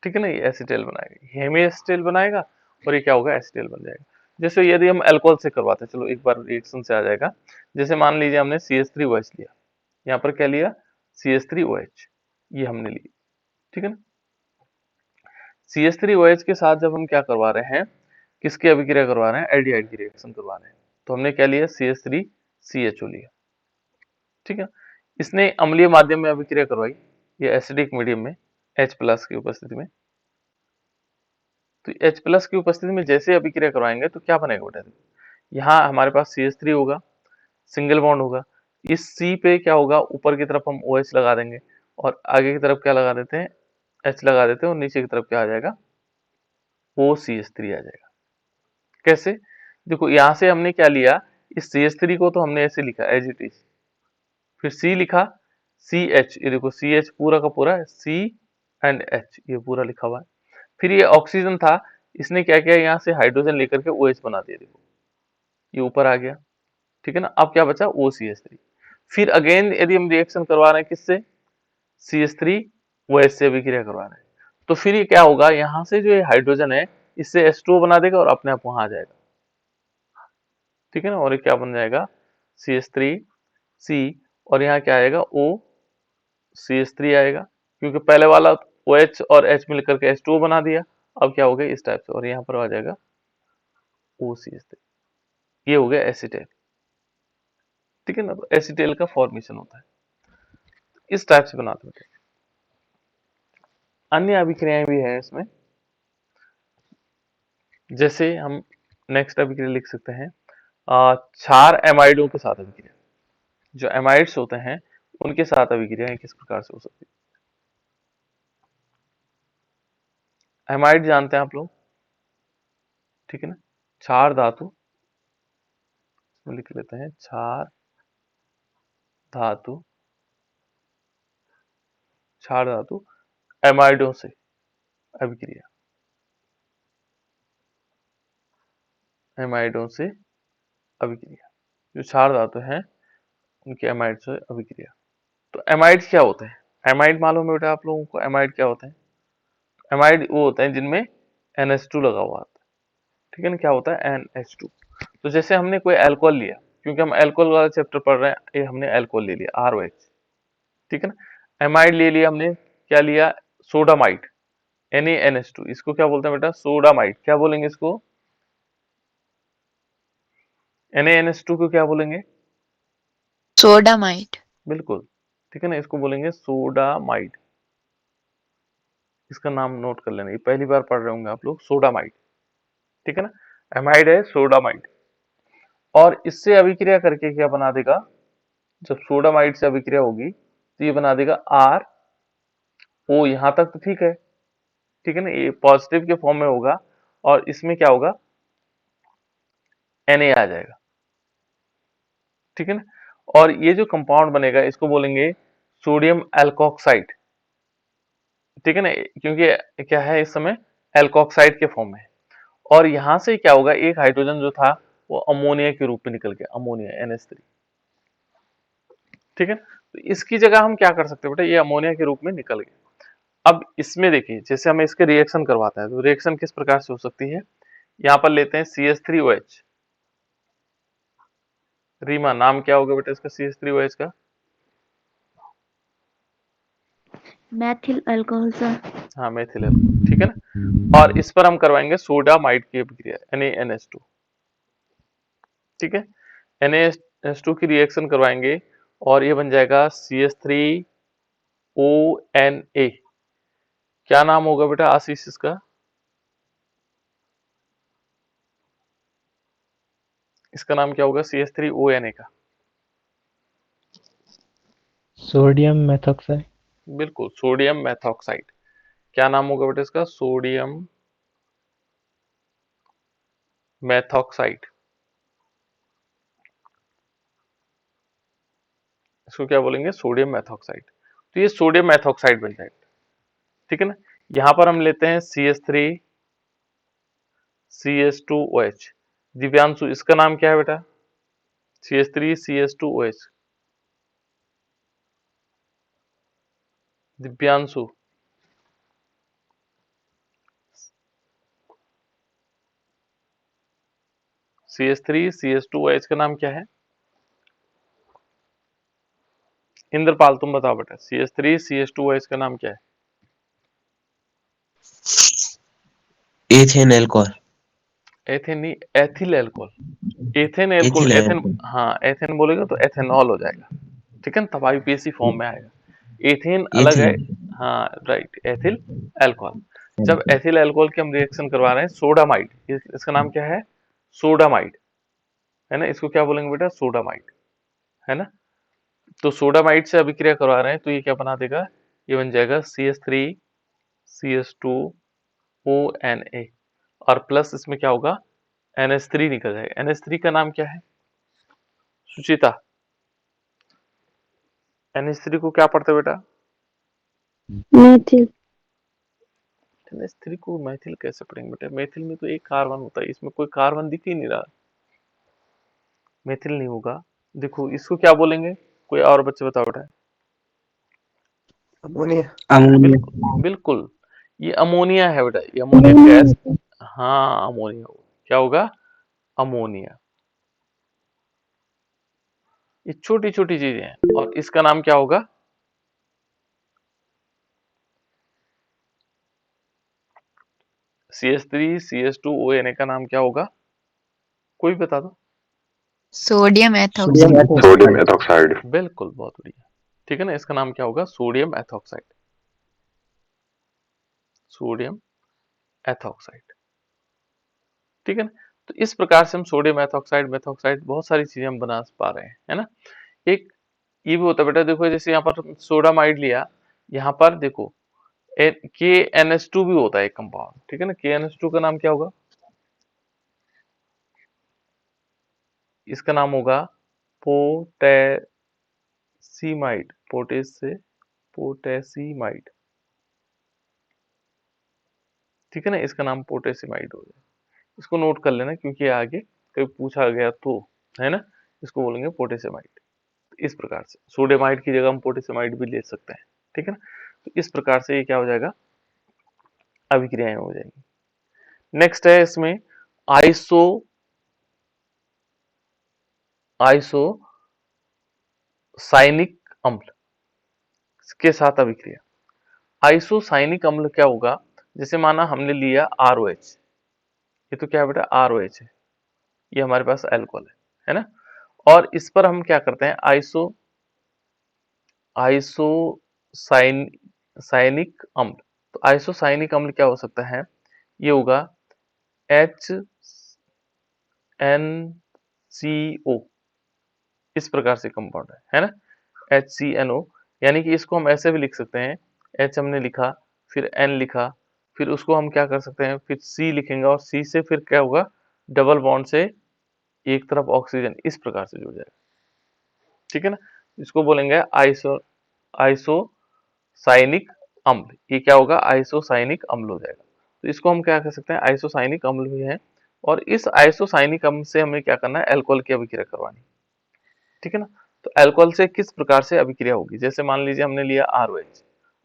ठीक है ना, ये एसीटेल बनाएगा, हेमी एसीटेल बनाएगा, और ये क्या होगा, एसीटेल बन जाएगा। जैसे यदि हम अल्कोहल से करवाते हैं, चलो एक बार रिएक्शन से आ जाएगा, जैसे मान लीजिए हमने CH3OH लिया, यहाँ पर क्या लिया, CH3OH, ये हमने लिया, ठीक है ना। CH3OH के साथ जब हम क्या करवा रहे हैं, किसकी अभिक्रिया करवा रहे हैं, एल्डिहाइड की रिएक्शन करवा रहे हैं, तो हमने क्या लिया, CH3CHO लिया, ठीक है। इसने अम्लीय माध्यम में अभिक्रिया करवाई, ये एसिडिक मीडियम में H+ की उपस्थिति में, तो H+ की उपस्थिति में जैसे अभिक्रिया करवाएंगे तो क्या बनेगा बेटा, यहाँ हमारे पास CH3 होगा, सिंगल बॉन्ड होगा, इस C पे क्या होगा, ऊपर की तरफ हम OH लगा देंगे, और आगे की तरफ क्या लगा देते हैं, H लगा देते हैं, और नीचे की तरफ क्या आ जाएगा, OCH3 आ जाएगा। कैसे, देखो यहाँ से हमने क्या लिया, इस CH3 को तो हमने ऐसे लिखा एज इट इज, फिर C लिखा, CH, ये देखो CH पूरा का पूरा C एंड H, ये पूरा लिखा हुआ है। फिर ये ऑक्सीजन था, इसने क्या किया, यहाँ से हाइड्रोजन लेकर के OH बना दिया, देखो ये ऊपर आ गया, ठीक है ना। अब क्या बचा, OCH3। फिर अगेन यदि हम रिएक्शन करवा रहे हैं किससे, CH3OH से अभिक्रिया करवा रहे हैं, तो फिर ये क्या होगा, यहाँ से जो ये हाइड्रोजन है इससे H2O बना देगा और अपने आप वहां आ जाएगा, ठीक है ना, और ये क्या बन जाएगा, CH3C, और यहाँ क्या आएगा, OCH3 आएगा, क्योंकि पहले वाला OH और H मिलकर के H2O बना दिया, अब क्या हो गया इस टाइप से, और यहाँ पर आ जाएगा OCH3, ये हो गया एसिटेल, ठीक है ना। तो एसिटेल का फॉर्मेशन होता है। इस टाइप से बनाते हैं। अन्य अभिक्रियाएं भी है इसमें, जैसे हम नेक्स्ट अभिक्रिया लिख सकते हैं क्षार एमाइडों के साथ अभिक्रिया। जो एमाइड्स होते हैं उनके साथ अभिक्रिया किस प्रकार से हो सकती है। एमाइड जानते हैं आप लोग, ठीक है ना। क्षार धातु लिख लेते हैं, क्षार धातु, क्षार धातु एमाइडों से अभिक्रिया, एमाइडों से अभिक्रिया। जो क्षार धातु है उनके एमाइड से अभिक्रिया। तो एमाइड क्या होते हैं? एमाइड मालूम है बेटा आप लोगों को? एमाइड क्या होते हैं? एमाइड वो होते हैं जिनमें NH2 लगा हुआ आता है, ठीक है ना। क्या होता है? NH2। तो जैसे हमने कोई अल्कोहल लिया, क्योंकि हम अल्कोहल वाला चैप्टर पढ़ रहे हैं, ये हमने अल्कोहल ले लिया ROH, ठीक है ना। एमाइड ले लिया हमने, क्या लिया? Sodamide, NaNH2। इसको क्या बोलते हैं बेटा? सोडामाइड। क्या बोलेंगे इसको? NaNH2 को क्या बोलेंगे? सोडामाइड। बिल्कुल, ठीक है ना। इसको बोलेंगे सोडामाइड। इसका नाम नोट कर लेना, ये पहली बार पढ़ रहे होंगे आप लोग, सोडामाइड, ठीक है ना। एमाइड है सोडामाइड। और इससे अभिक्रिया करके क्या बना देगा? जब सोडामाइड से अभिक्रिया होगी तो ये बना देगा RO। यहां तक तो ठीक है, ठीक है ना। ये पॉजिटिव के फॉर्म में होगा और इसमें क्या होगा? Na आ जाएगा, ठीक है ना। और ये जो कंपाउंड बनेगा इसको बोलेंगे सोडियम एल्कोक्साइड, ठीक है ना। क्योंकि क्या है, इस समय एल्कोक्साइड के फॉर्म में है। और यहां से क्या होगा? एक हाइड्रोजन जो था वो अमोनिया के रूप में निकल गया, अमोनिया NH3, ठीक है। तो इसकी जगह हम क्या कर सकते हैं बेटा? ये अमोनिया के रूप में निकल गया। अब इसमें देखिए, जैसे हमें इसके रिएक्शन करवाता है तो रिएक्शन किस प्रकार से हो सकती है। यहाँ पर लेते हैं CH3OH। रीमा, नाम क्या होगा बेटा इसका CH3OH का? Maithil alcohol sir. हाँ, मेथिल अल्कोहल, ठीक है ना। और इस पर हम करवाएंगे सोडामाइड की अभिक्रिया, NaNH2, ठीक है। NaNH2 की रिएक्शन करवाएंगे और ये बन जाएगा CH3ONA। क्या नाम होगा बेटा आशीष इसका? इसका नाम क्या होगा CH3ONA का? Sodium methoxide. बिल्कुल, सोडियम मेथॉक्साइड। क्या नाम होगा बेटा इसका? Sodium methoxide. इसको क्या बोलेंगे? Sodium methoxide. तो ये सोडियम मेथॉक्साइड बन जाएगा, ठीक है ना। यहां पर हम लेते हैं CH3CH2OH। दिव्यांशु, इसका नाम क्या है बेटा? CH3CH2OH। दिव्यांशु, CH3CH2OH का नाम क्या है? इंद्रपाल तुम बताओ बेटा, CH3CH2OH का नाम क्या है? Ethane alcohol. एथेन नहीं, ethyl alcohol. Ethane alcohol, ethyl ethane, alcohol. हाँ एथेन बोलेगा तो एथेनॉल हो जाएगा, ठीक है ना। तब IUPAC फॉर्म में आएगा। एथेन अलग है, एथिल। हाँ राइट, एथिल अल्कोहल। जब एथिल अल्कोहल की हम रिएक्शन करवा रहे हैं सोडामाइड, इसका नाम क्या है? सोडामाइड, है ना। इसको क्या बोलेंगे बेटा? सोडामाइड, है ना। तो सोडामाइड से अभिक्रिया करवा रहे हैं तो ये क्या बना देगा? ये बन जाएगा CH3CH2ONA। और प्लस इसमें क्या होगा? NH3 निकल जाएगा। NH3 का नाम क्या है सुचिता? NH3 को क्या पढ़ते बेटा? मैथिल। NH3 को मैथिल कैसे पढ़ेंगे बेटा? मैथिल में तो एक कार्बन होता है, इसमें कोई कार्बन दिख ही नहीं रहा, मैथिल नहीं होगा। देखो इसको क्या बोलेंगे? कोई और बच्चे बताओ बेटा। अमोनिया। बिल्कुल बिल्कुल, ये अमोनिया है बेटा, ये अमोनिया गैस। हाँ अमोनिया होगा। क्या होगा? अमोनिया। ये छोटी छोटी चीजें हैं। और इसका नाम क्या होगा? CH3CH2ONA का नाम क्या होगा? कोई बता दो। Sodium sodium ethoxide. Sodium ethoxide. बिल्कुल, बहुत बढ़िया, ठीक है ना, इसका नाम क्या होगा, सोडियम एथॉक्साइड, सोडियम एथॉक्साइड। ठीक है ना, तो इस प्रकार से हम सोडियम एथॉक्साइड, मेथॉक्साइड, बहुत सारी चीजें हम बना पा रहे हैं, है ना। एक ये भी होता है बेटा, देखो जैसे यहाँ पर सोडामाइड लिया, यहाँ पर देखो KNH2 भी होता है एक कंपाउंड, ठीक है ना। KNH2 का नाम क्या होगा, इसका नाम होगा पोटेसीमाइड, पोटेसीमाइड, ठीक है ना, इसका नाम पोटेसीमाइड हो गया। इसको नोट कर लेना क्योंकि आगे कभी पूछा गया तो, है ना, इसको बोलेंगे पोटेसीमाइड। इस प्रकार से सोडियमाइड की जगह हम पोटेसीमाइड भी ले सकते हैं, ठीक है ना। तो इस प्रकार से ये क्या हो जाएगा, अभिक्रियाएं हो जाएंगी। नेक्स्ट है इसमें आइसो आइसोसाइनिक अम्ल के साथ अभिक्रिया। आइसोसाइनिक अम्ल क्या होगा, जैसे माना हमने लिया ROH, ये तो क्या है बेटा, ROH है, ये हमारे पास अल्कोहल है ना। और इस पर हम क्या करते हैं, आइसोसाइनिक अम्ल। तो आइसोसाइनिक अम्ल क्या हो सकता है, ये होगा HNCO, इस प्रकार से कंपाउंड है ना, HCNO। यानी कि इसको हम ऐसे भी लिख सकते हैं, H हमने लिखा, फिर N लिखा, फिर उसको हम क्या कर सकते हैं, फिर C लिखेंगे और C से फिर क्या होगा, डबल बॉन्ड से एक तरफ ऑक्सीजन, इस प्रकार से जुड़ जाएगा, ठीक है ना। इसको बोलेंगे आइसोसाइनिक अम्ल। ये क्या होगा, आइसोसाइनिक अम्ल हो जाएगा। तो इसको हम क्या कर सकते हैं, आइसोसाइनिक अम्ल भी है। और इस आइसोसाइनिक अम्ल से हमें क्या करना है, अल्कोहल की अभिक्रिया करवानी, ठीक है ना। तो अल्कोहल से किस प्रकार से अभिक्रिया होगी, जैसे मान लीजिए हमने लिया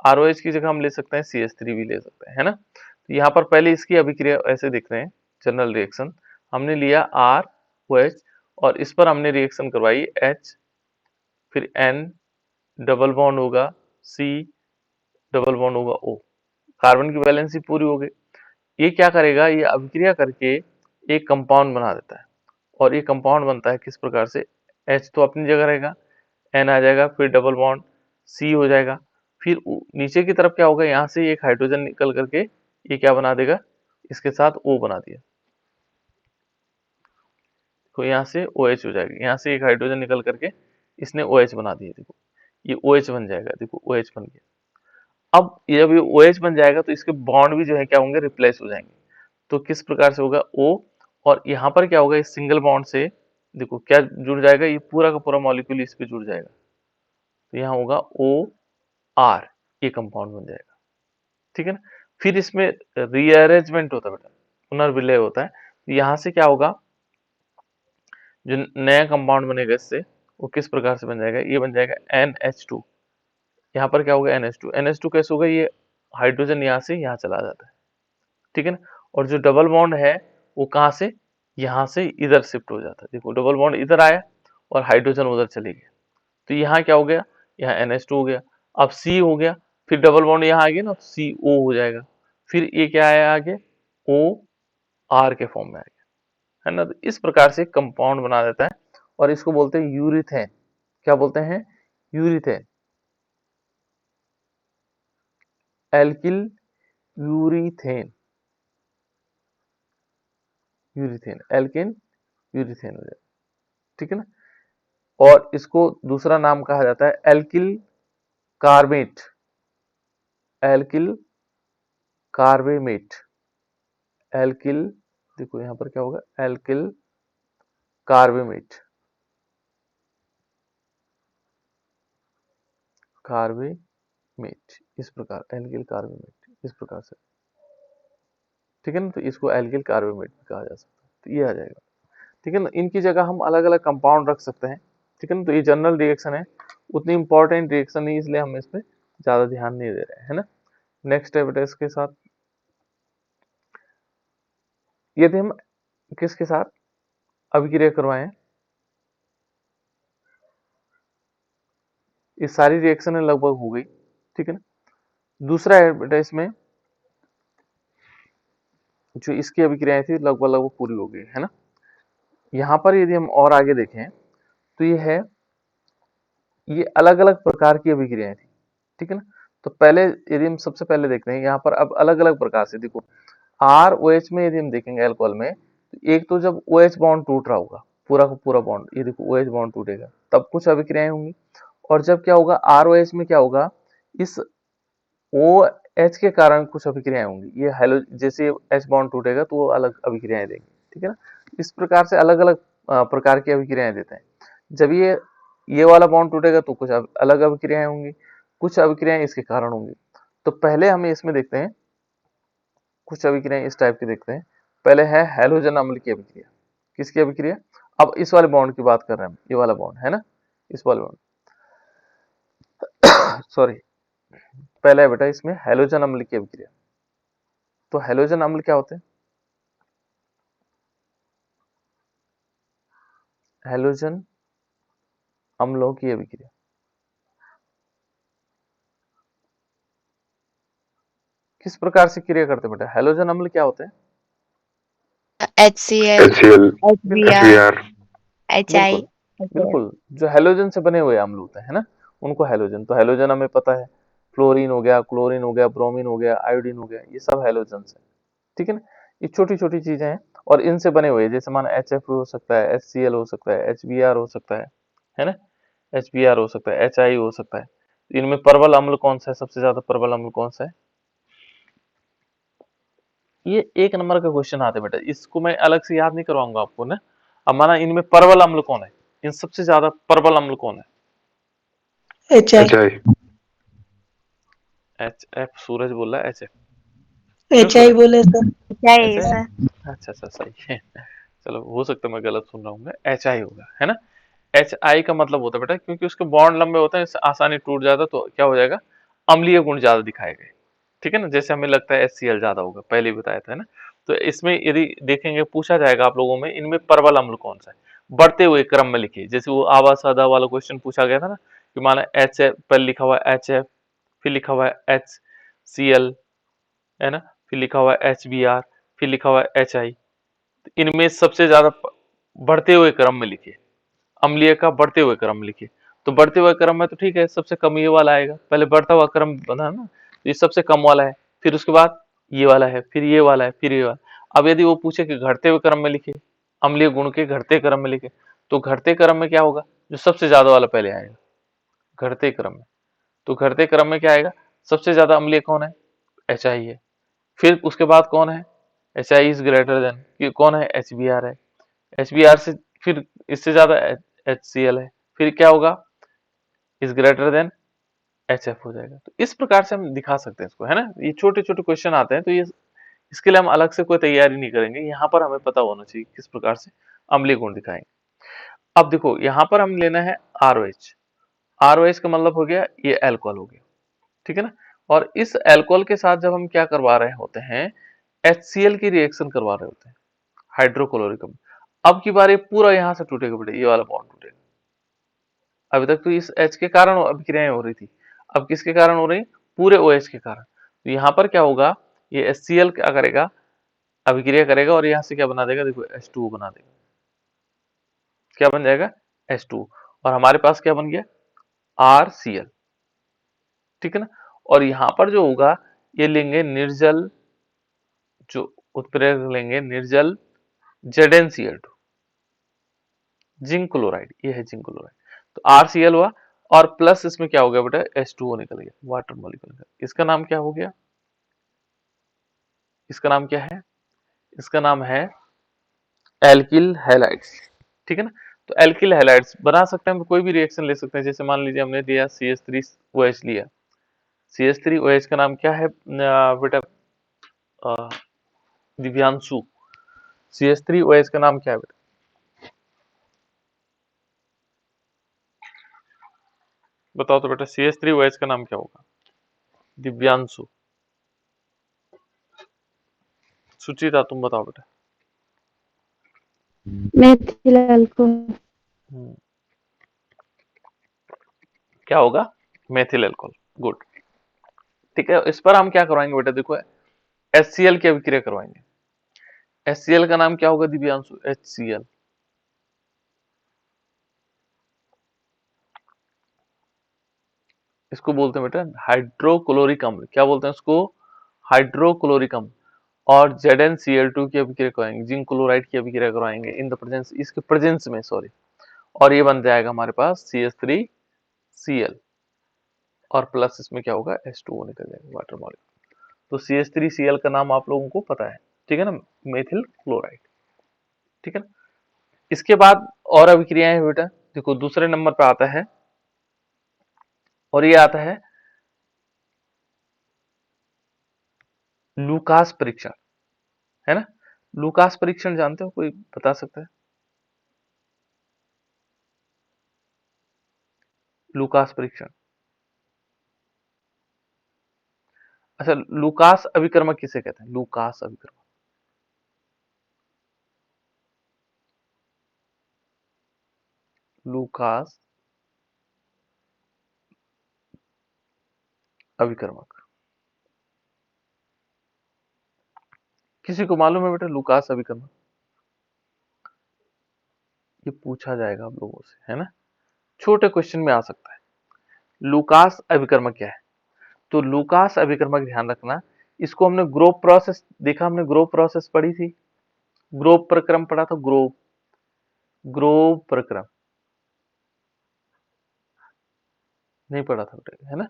ROH की जगह हम ले सकते हैं CH3 भी ले सकते हैं, है ना। तो यहाँ पर पहले इसकी अभिक्रिया ऐसे देख रहे हैं, जनरल रिएक्शन, हमने लिया ROH और इस पर हमने रिएक्शन करवाई H, फिर N, डबल बॉन्ड होगा C, डबल बॉन्ड होगा O, कार्बन की वैलेंसी पूरी हो गई। ये क्या करेगा, ये अभिक्रिया करके एक कंपाउंड बना देता है। और ये कंपाउंड बनता है किस प्रकार से, H तो अपनी जगह रहेगा, N आ जाएगा, फिर डबल बॉन्ड C हो जाएगा, फिर नीचे की तरफ क्या होगा, यहाँ से एक हाइड्रोजन निकल करके ये क्या बना देगा, इसके साथ O बना दिया, तो यहाँ से OH हो जाएगा, यहाँ से एक हाइड्रोजन निकल करके इसने OH बना दिया, देखो ये OH बन जाएगा, देखो OH बन गया। अब जब ये OH बन जाएगा तो इसके बॉन्ड भी जो है क्या होंगे, रिप्लेस हो जाएंगे। तो किस प्रकार से होगा, O, और यहाँ पर क्या होगा, इस सिंगल बॉन्ड से देखो क्या जुड़ जाएगा, ये पूरा का पूरा मॉलिक्यूल इस पे जुड़ जाएगा, तो यहाँ होगा OR, ये कंपाउंड बन जाएगा, ठीक है ना। फिर इसमें रीअरेंजमेंट होता है बेटा, पुनर्विलय होता है। तो यहाँ से क्या होगा, जो नया कंपाउंड बनेगा इससे, वो किस प्रकार से बन जाएगा, ये बन जाएगा NH2। यहाँ पर क्या होगा, NH2 कैसे होगा, ये हाइड्रोजन यहाँ से यहाँ चला जाता है, ठीक है ना। और जो डबल बॉन्ड है वो कहाँ से, यहाँ से इधर शिफ्ट हो जाता है, देखो डबल बॉन्ड इधर आया और हाइड्रोजन उधर चले गया, तो यहाँ क्या हो गया, यहाँ NH2 हो गया। अब C हो गया, फिर डबल बॉन्ड यहाँ आ गया ना, तो CO हो जाएगा, फिर ये क्या आया आगे, OR के फॉर्म में आ गया, है ना। तो इस प्रकार से कंपाउंड बना देता है और इसको बोलते हैं यूरिथेन। क्या बोलते हैं, urethane, alkyl urethane, alkene urethane हो जाएगा, ठीक है ना। और इसको दूसरा नाम कहा जाता है एल्किल कार्बेट, एल्किल कार्बेमेट, एल्किल, देखो यहाँ पर क्या होगा, एल्किल कार्बेमेट, कार्बेमेट, इस प्रकार एल्किल कार्बेमेट, इस प्रकार से, ठीक है ना। तो इसको एल्किल कार्बेमेट भी कहा जा सकता है, तो ये आ जाएगा, ठीक है ना। इनकी जगह हम अलग अलग कंपाउंड रख सकते हैं, ठीक है ना। तो ये जनरल रिएक्शन है, उतनी इंपॉर्टेंट रिएक्शन नहीं, इसलिए हम इस पर ज्यादा ध्यान नहीं दे रहे हैं ना। नेक्स्ट है बेटा इसके साथ, यदि हम किसके साथ अभिक्रिया करवाएं, ये सारी रिएक्शन लगभग हो गई, ठीक है ना। दूसरा है बेटा इसमें जो इसकी अभिक्रियाएं थी लगभग लगभग पूरी हो गई, है ना। यहाँ पर यदि हम और आगे देखें तो ये है ये अलग अलग प्रकार की अभिक्रियाएं थी, ठीक है ना। तो पहले यदि हम सबसे पहले देखते हैं यहाँ पर, अब अलग अलग प्रकार से देखो, आर ओ एच में यदि हम देखेंगे अल्कोहल में, तो एक तो जब ओ एच बॉन्ड टूट रहा होगा, पूरा का पूरा बॉन्ड, ये देखो ओ एच बॉन्ड टूटेगा तब कुछ अभिक्रियाएं होंगी। और जब क्या होगा, आर ओ एच में क्या होगा, इस ओ एच के कारण कुछ अभिक्रियाएं होंगी, ये हेलो जैसे एच बॉन्ड टूटेगा तो वो अलग अभिक्रियाएं देंगे, ठीक है ना। इस प्रकार से अलग अलग प्रकार की अभिक्रियाएं देते हैं। जब ये वाला बॉन्ड टूटेगा तो कुछ अलग अभिक्रियाएं होंगी, कुछ अभिक्रियाएं इसके कारण होंगी। तो पहले हमें इसमें देखते हैं, कुछ अभिक्रियाएं इस टाइप की देखते हैं। पहले है हैलोजन अम्ल की अभिक्रिया। किसकी अभिक्रिया, अब इस वाले बॉन्ड की बात कर रहे हैं हम, ये वाला बॉन्ड है ना, इस वाले बॉन्ड सॉरी, पहला है बेटा इसमें हैलोजन अम्ल की अभिक्रिया। तो हैलोजन अम्ल क्या होते हैं, हैलोजन अम्लों की अभिक्रिया किस प्रकार से क्रिया करते हैं बेटा, हैलोजन अम्ल क्या होते हैं, HCl, HCl, बिल्कुल HBr, HBr, HI, बिल्कुल बिल्कुल, जो हैलोजन से बने हुए अम्ल होते हैं ना, उनको हैलोजन, तो हैलोजन हमें पता है, फ्लोरीन हो गया, क्लोरीन हो गया, ब्रोमीन हो गया, आयोडीन हो गया, ये सब हैलोजन है, ठीक है ना। ये छोटी छोटी चीजें हैं और इनसे बने हुए, जैसे माना HF हो सकता है, HCl हो सकता है, HBr हो सकता है ना, HBr हो सकता है, HI हो सकता है। इनमें प्रबल अम्ल कौन सा है, सबसे ज्यादा प्रबल अम्ल कौन सा है, ये एक नंबर का क्वेश्चन आता है बेटा, इसको मैं अलग से याद नहीं करवाऊंगा आपको ना। अब माना इनमें प्रबल अम्ल कौन है, इन सबसे ज्यादा प्रबल अम्ल कौन है, HI HI, HF, सूरज बोल रहा है HF, क्यों HI सूरज, बोले सर। HI HI, sir. अच्छा अच्छा सही है, चलो हो सकता है मैं गलत सुन रहा हूँ, HI होगा है ना। HI का मतलब होता है बेटा, क्योंकि उसके बॉन्ड लंबे होते हैं, इससे आसानी टूट जाता है, तो क्या हो जाएगा, अम्लीय गुण ज्यादा दिखाएगा, ठीक है ना। जैसे हमें लगता है HCl ज्यादा होगा, पहले ही बताया था है ना। तो इसमें यदि देखेंगे, पूछा जाएगा आप लोगों में, इनमें प्रबल अम्ल कौन सा है, बढ़ते हुए क्रम में लिखिए। जैसे वो आवा सादा वाला क्वेश्चन पूछा गया था ना, कि माना HF पहले लिखा हुआ है HF, फिर लिखा हुआ है HCl है ना, फिर लिखा हुआ है HBr, फिर लिखा हुआ है HI। इनमें सबसे ज्यादा बढ़ते हुए क्रम में लिखिए, अम्लीय का बढ़ते हुए क्रम लिखिए। तो बढ़ते हुए क्रम में तो ठीक है, सबसे कम ये वाला आएगा, पहले बढ़ता हुआ क्रम बना ना, तो ये सबसे कम वाला है, फिर उसके बाद ये वाला है, फिर ये वाला है, फिर ये वाला। अब यदि वो पूछे कि घटते हुए क्रम में लिखे, अम्लीय गुण के घटते क्रम में लिखे, तो घटते क्रम में क्या होगा, जो सबसे ज्यादा वाला पहले आएगा घटते क्रम में। तो घटते क्रम में क्या आएगा, सबसे ज्यादा अम्लीय कौन है, HI है। फिर उसके बाद कौन है, HI इज ग्रेटर देन कौन है, HBr है। HBr से फिर इससे ज्यादा HCl है, फिर क्या होगा, इज ग्रेटर देन HF हो जाएगा। तो इस प्रकार से हम दिखा सकते हैं इसको, है ना। ये छोटे छोटे क्वेश्चन आते हैं, तो ये इसके लिए हम अलग से कोई तैयारी नहीं करेंगे, यहाँ पर हमें पता होना चाहिए किस प्रकार से अम्लीय गुण दिखाएंगे। अब देखो यहाँ पर हम लेना है ROH। ROH का मतलब हो गया ये अल्कोहल हो गया, ठीक है ना। और इस अल्कोहल के साथ जब हम क्या करवा रहे होते हैं, HCl की रिएक्शन करवा रहे होते हैं, हाइड्रोक्लोरिक अम्ल। अब की बार ये पूरा यहाँ से टूटेगा बेटा, ये वाला बॉन्ड टूटेगा। अभी तक तो इस H के कारण अभिक्रियाएं हो रही थी, अब किसके कारण हो रही, पूरे OH के कारण। तो यहाँ पर क्या होगा, ये HCl क्या करेगा, अभिक्रिया करेगा और यहाँ से क्या बना देगा, देखो H2O बना देगा। क्या बन जाएगा, H2O। और हमारे पास क्या बन गया, RCl, ठीक है ना। और यहाँ पर जो होगा, ये लेंगे निर्जल, जो उत्प्रेरक लेंगे निर्जल ZnCl2, जिंक क्लोराइड, ये है जिंक क्लोराइड। तो RCl हुआ, और प्लस इसमें क्या हो गया बेटा, H2O निकल गया, वाटर मॉलिक्यूल का। इसका नाम क्या हो गया, इसका नाम क्या है, इसका नाम है एल्किल हैलाइड्स, ठीक है ना। तो एल्किल हैलाइड्स बना सकते हैं हम, कोई भी रिएक्शन ले सकते हैं। जैसे मान लीजिए हमने दिया CH3OH लिया, CH3OH का नाम क्या है बेटा, दिव्यांशु, CH3OH का नाम क्या है बेटा, बताओ तो बेटा, CH3OH का नाम क्या होगा, दिव्यांशु, सुचिता तुम बताओ बेटा। Methyl alcohol. हम्म, क्या होगा, मेथिल अल्कोहल, गुड, ठीक है। इस पर हम क्या करवाएंगे बेटा, देखो HCl की अभिक्रिया करवाएंगे। HCl का नाम क्या होगा दिव्यांशु, HCl, इसको बोलते हैं बेटा हाइड्रोक्लोरिक अम्ल। क्या बोलते हैं उसको? हाइड्रोक्लोरिक अम्ल। और ZnCl2 की अभिक्रिया करवाएंगे, जिंक क्लोराइड की अभिक्रिया करवाएंगे इन द प्रेजेंस, इसके प्रेजेंस में, सॉरी, और ये बन जाएगा हमारे पास CH3Cl, और प्लस इसमें क्या होगा, H2O निकल जाएगा, वाटर मॉलिक्यूल। तो CH3Cl का नाम आप लोगों को पता है, ठीक है ना, मेथिल क्लोराइड, ठीक है ना। इसके बाद और अभिक्रियाएं हैं बेटा, देखो दूसरे नंबर पे आता है, और ये आता है लूकास परीक्षण, है ना। लूकास परीक्षण जानते हो, कोई बता सकता है? लूकास परीक्षण, अच्छा, लूकास अभिकर्मक किसे कहते हैं? लूकास अभिकर्मक, लूकास अभिकर्मक, किसी को मालूम है बेटा लूकास अभिकर्मक? ये पूछा जाएगा आप लोगों से, है ना, छोटे क्वेश्चन में आ सकता है। लूकास अभिकर्मक क्या है? तो लूकास अभिकर्मक ध्यान रखना, इसको हमने ग्रोव प्रोसेस देखा, हमने ग्रोव प्रोसेस पढ़ी थी, ग्रोव प्रक्रम पढ़ा था, ग्रोव, ग्रोव प्रक्रम नहीं पढ़ा था बेटा, है ना,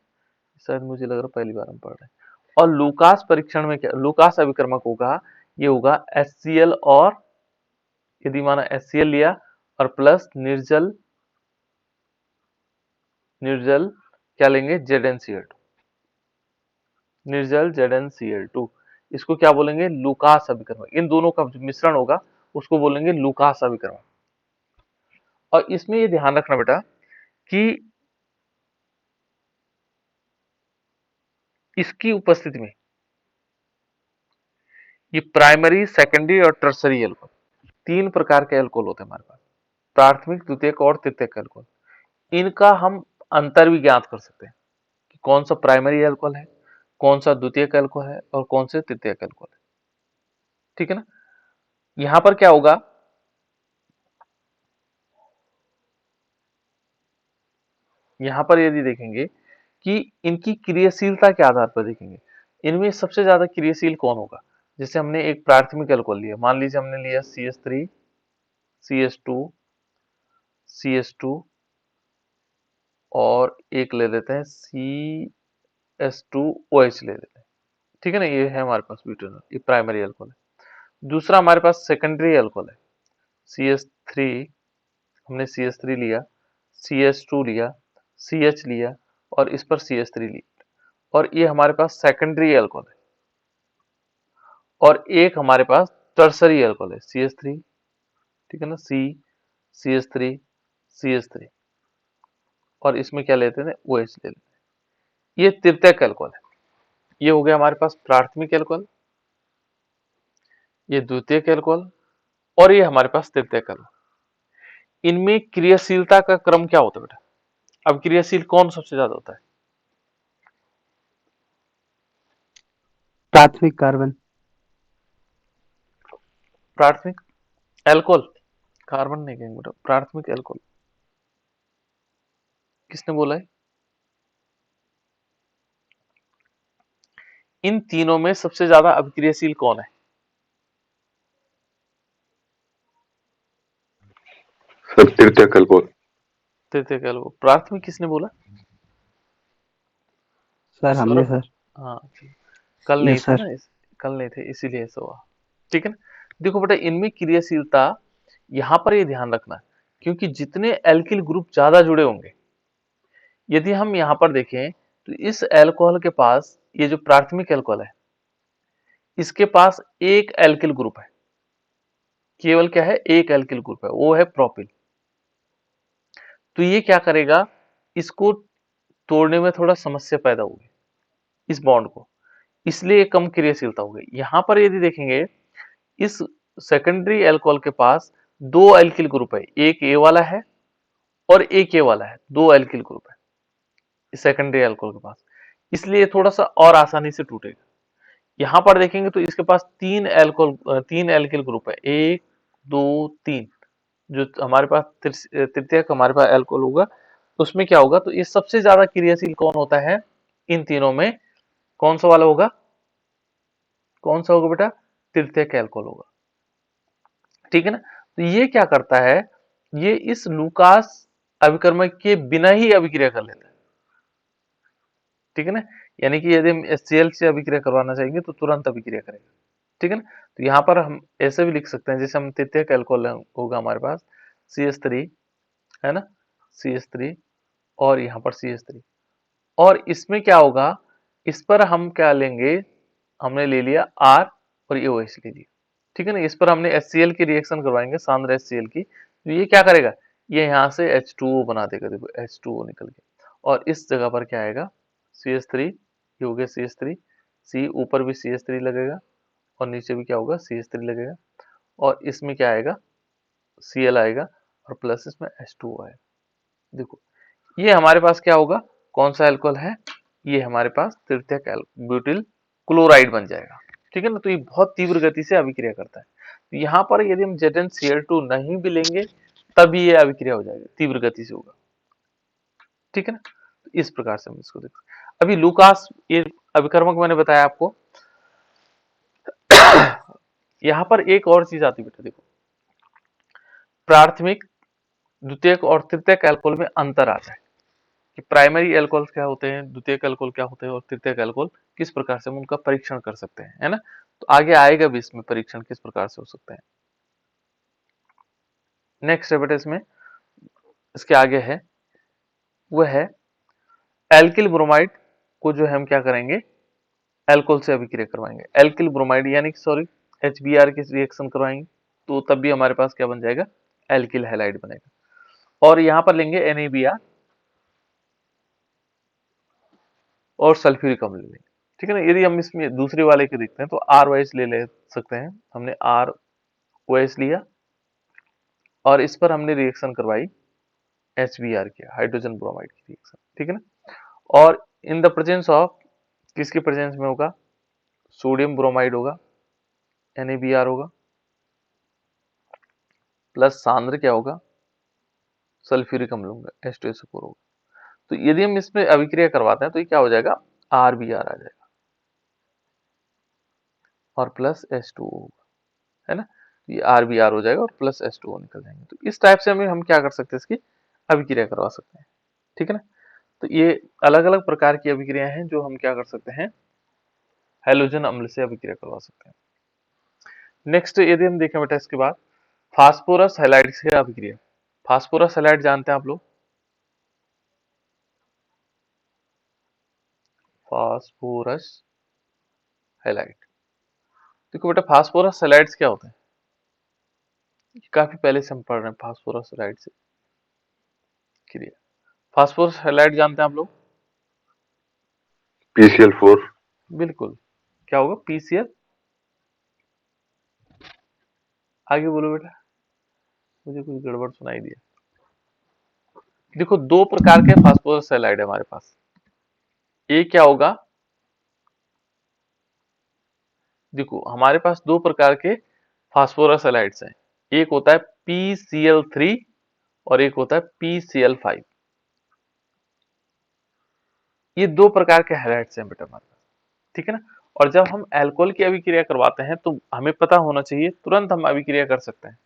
शायद मुझे लग रहा पहली बार हम पढ़ रहे हैं। और लूकास परीक्षण में क्या, लूकास अभिकर्मक होगा, ये होगा HCl, और यदि माना HCl लिया और प्लस निर्जल, निर्जल क्या लेंगे, ZnCl2, निर्जल ZnCl2, इसको क्या बोलेंगे, लूकास अभिकर्मक। इन दोनों का जो मिश्रण होगा उसको बोलेंगे लूकास अभिकर्मक। और इसमें ये ध्यान रखना बेटा कि इसकी उपस्थिति में ये प्राइमरी, सेकेंडरी और टर्सरी एल्कोहल, तीन प्रकार के एल्कोहल होते हैं हमारे पास, प्राथमिक, द्वितीयक और तृतीयक एल्कोहल। इनका हम अंतर भी ज्ञात कर सकते हैं कि कौन सा प्राइमरी एल्कोहल है, कौन सा द्वितीयक एल्कोहल है, और कौन से तृतीयक एल्कोहल है, ठीक है ना। यहां पर क्या होगा, यहां पर यदि देखेंगे कि इनकी क्रियाशीलता के आधार पर देखेंगे, इनमें सबसे ज्यादा क्रियाशील कौन होगा। जैसे हमने एक प्राथमिक एल्कोहल लिया, मान लीजिए हमने लिया CH3, CH2, CH2, और एक ले लेते हैं CS2OH ले लेते हैं, ठीक है ना, ये है हमारे पास ब्यूटेनॉल, ये प्राइमरी अल्कोहल है। दूसरा हमारे पास सेकेंडरी अल्कोहल है, CH3, हमने CH3 लिया, CH2 लिया, CH लिया, और इस पर CH3 लिया, और ये हमारे पास सेकेंडरी अल्कोहल है। और एक हमारे पास टर्सरी अल्कोहल है, CH3, ठीक है ना, CH3, CH3, और इसमें क्या लेते हैं, OH ले लेते हैं। ये तृतीयक अल्कोहल है। ये हो गया हमारे पास प्राथमिक अल्कोहल, ये द्वितीयक अल्कोहल, और ये हमारे पास तृतीयक अल्कोहल। इनमें क्रियाशीलता का क्रम क्या होता है बेटा? अब क्रियाशील कौन सबसे ज्यादा होता है? प्राथमिक कार्बन। प्राथमिक अल्कोहल, कार्बन नहीं कहेंगे बेटा, प्राथमिक अल्कोहल। किसने बोला है? इन तीनों में सबसे ज्यादा अभिक्रियाशील कौन है? सर तृतीयक अल्कोहल। तृतीयक अल्कोहल। प्राथमिक किसने बोला? सर हमने सर। हाँ, कल नहीं यस थे सर। ना, कल नहीं थे इसीलिए ऐसा हुआ, ठीक है ना। देखो बेटा, इनमें क्रियाशीलता यहां पर ये ध्यान रखना, क्योंकि जितने एल्किल ग्रुप ज्यादा जुड़े होंगे, यदि हम यहां पर देखें तो इस एल्कोहल के पास, ये जो प्राथमिक एल्कोहल है, इसके पास एक एल्किल ग्रुप है, केवल क्या है, एक एल्किल ग्रुप है, वो है प्रोपिल। तो ये क्या करेगा, इसको तोड़ने में थोड़ा समस्या पैदा होगी, इस बॉन्ड को, इसलिए कम क्रियाशीलता होगी। यहां पर यदि देखेंगे, इस सेकेंडरी एल्कोहल के पास दो एल्किल ग्रुप है, एक ए वाला है और एक ए वाला है, दो एल्किल ग्रुप है इस सेकेंडरी एल्कोहल के पास, इसलिए थोड़ा सा और आसानी से टूटेगा। यहां पर देखेंगे तो इसके पास तीन एल्कोहल, तीन एल्किल ग्रुप है, एक, दो, तीन, जो हमारे पास तृतीयक हमारे पास एल्कोहल होगा उसमें क्या होगा, तो ये सबसे ज्यादा क्रियाशील कौन होता है इन तीनों में, कौन सा वाला होगा, कौन सा होगा बेटा, तृतीयक अल्कोहल होगा। ठीक है ना। तो ये क्या करता है, ये इस लूकास अभिकर्मक के बिना ही अभिक्रिया कर लेता है। ठीक है ना, यानी कि यदि हम HCl से अभिक्रिया करवाना चाहेंगे तो तुरंत अभिक्रिया करेगा। ठीक है ना। तो यहाँ पर हम ऐसे भी लिख सकते हैं, जैसे हम तृतीयक अल्कोहल होगा हमारे पास CH3 है ना, CH3 और यहाँ पर CH3, और इसमें क्या होगा, इस पर हम क्या लेंगे, हमने ले लिया R और ये OH ले लिया। ठीक है ना, इस पर हमने HCl की रिएक्शन करवाएंगे, सांद्र HCl की, तो ये क्या करेगा, ये यहाँ से H2O बना देगा, देखो H2O निकल गया, और इस जगह पर क्या आएगा, CH3, ये हो गया CH3, C ऊपर भी CH3 लगेगा और नीचे भी क्या होगा, CH3 लगेगा, और इसमें क्या आएगा, Cl आएगा और प्लस इसमें H2O आएगा। देखो ये हमारे पास क्या होगा, कौन सा अल्कोहल है, ये हमारे पास तृतीयक ब्यूटिल क्लोराइड बन जाएगा। ठीक है ना, तो ये बहुत तीव्र गति से अभिक्रिया करता है। तो यहाँ पर यदि हम ZnCl2 नहीं भी लेंगे तब ये अभिक्रिया हो जाएगी, तीव्र गति से होगा। ठीक है ना, तो इस प्रकार से हम इसको देखते हैं। अभी लूकास ये अभिकर्मक मैंने बताया आपको। यहाँ पर एक और चीज आती है बेटा, देखो प्राथमिक, द्वितीयक और तृतीयक अल्कोहल में अंतर आता है कि प्राइमरी अल्कोहल क्या होते हैं, द्वितीयक अल्कोहल क्या होते हैं, और तृतीयक अल्कोहल किस प्रकार से हम उनका परीक्षण कर सकते हैं, है ना। तो आगे आएगा भी इसमें परीक्षण किस प्रकार से हो सकते हैं। नेक्स्ट है बेटा, इसमें इसके आगे है, वह है एल्किल ब्रोमाइड को जो है हम क्या करेंगे, अल्कोहल से अभिक्रिया करवाएंगे, एल्किल ब्रोमाइड यानी कि सॉरी HBr की रिएक्शन करवाएंगे, तो तब भी हमारे पास क्या बन जाएगा, एल्किल हैलाइड बनेगा। और यहाँ पर लेंगे NaBr और सल्फ्यूरिक अम्ल लेंगे। ठीक है ना, यदि हम इसमें दूसरे वाले के देखते हैं तो ROH ले सकते हैं, हमने ROH लिया और इस पर हमने रिएक्शन करवाई, HBr किया, हाइड्रोजन ब्रोमाइड की रिएक्शन। ठीक है ना, और इन द प्रेजेंस ऑफ, किसके प्रेजेंस में होगा, सोडियम ब्रोमाइड होगा, NaBr होगा, प्लस सांद्र क्या होगा, सल्फ्यूरिक अम्ल होगा, H2SO4 होगा। तो यदि हम इसमें अभिक्रिया करवाते हैं तो ये क्या हो जाएगा, RBr आ जाएगा और प्लस H2O होगा, है ना, ये RBr हो जाएगा और प्लस H2O निकल जाएंगे। तो इस टाइप से हम क्या कर सकते हैं, इसकी अभिक्रिया करवा सकते हैं। ठीक है ना, तो ये अलग अलग प्रकार की अभिक्रिया हैं जो हम क्या कर सकते हैं, हैलोजन अम्ल से अभिक्रिया करवा सकते हैं। नेक्स्ट यदि हम देखें बेटा, इसके बाद फास्फोरस हैलाइड से अभिक्रिया। फास्फोरस हैलाइड जानते हैं आप लोग, फास्फोरस हैलाइड। देखो बेटा फास्फोरस हैलाइड्स क्या होते हैं, काफी पहले से हम पढ़ रहे हैं फास्फोरस हैलाइड से क्रिया। फास्फोरस हैलाइड जानते हैं आप लोग, PCl4, बिल्कुल, क्या होगा, PCl, आगे बोलो बेटा, मुझे कुछ गड़बड़ सुनाई दिया। देखो दो प्रकार के फास्फोरस हैलाइड है हमारे पास, एक क्या होगा, देखो हमारे पास दो प्रकार के फास्फोरस हैलाइड्स हैं, एक होता है PCl3 और एक होता है PCl5। ये दो प्रकार के हैलाइड्स हैं बेटा हमारे पास। ठीक है ना, और जब हम अल्कोहल की अभिक्रिया करवाते हैं तो हमें पता होना चाहिए, तुरंत हम अभिक्रिया कर सकते हैं।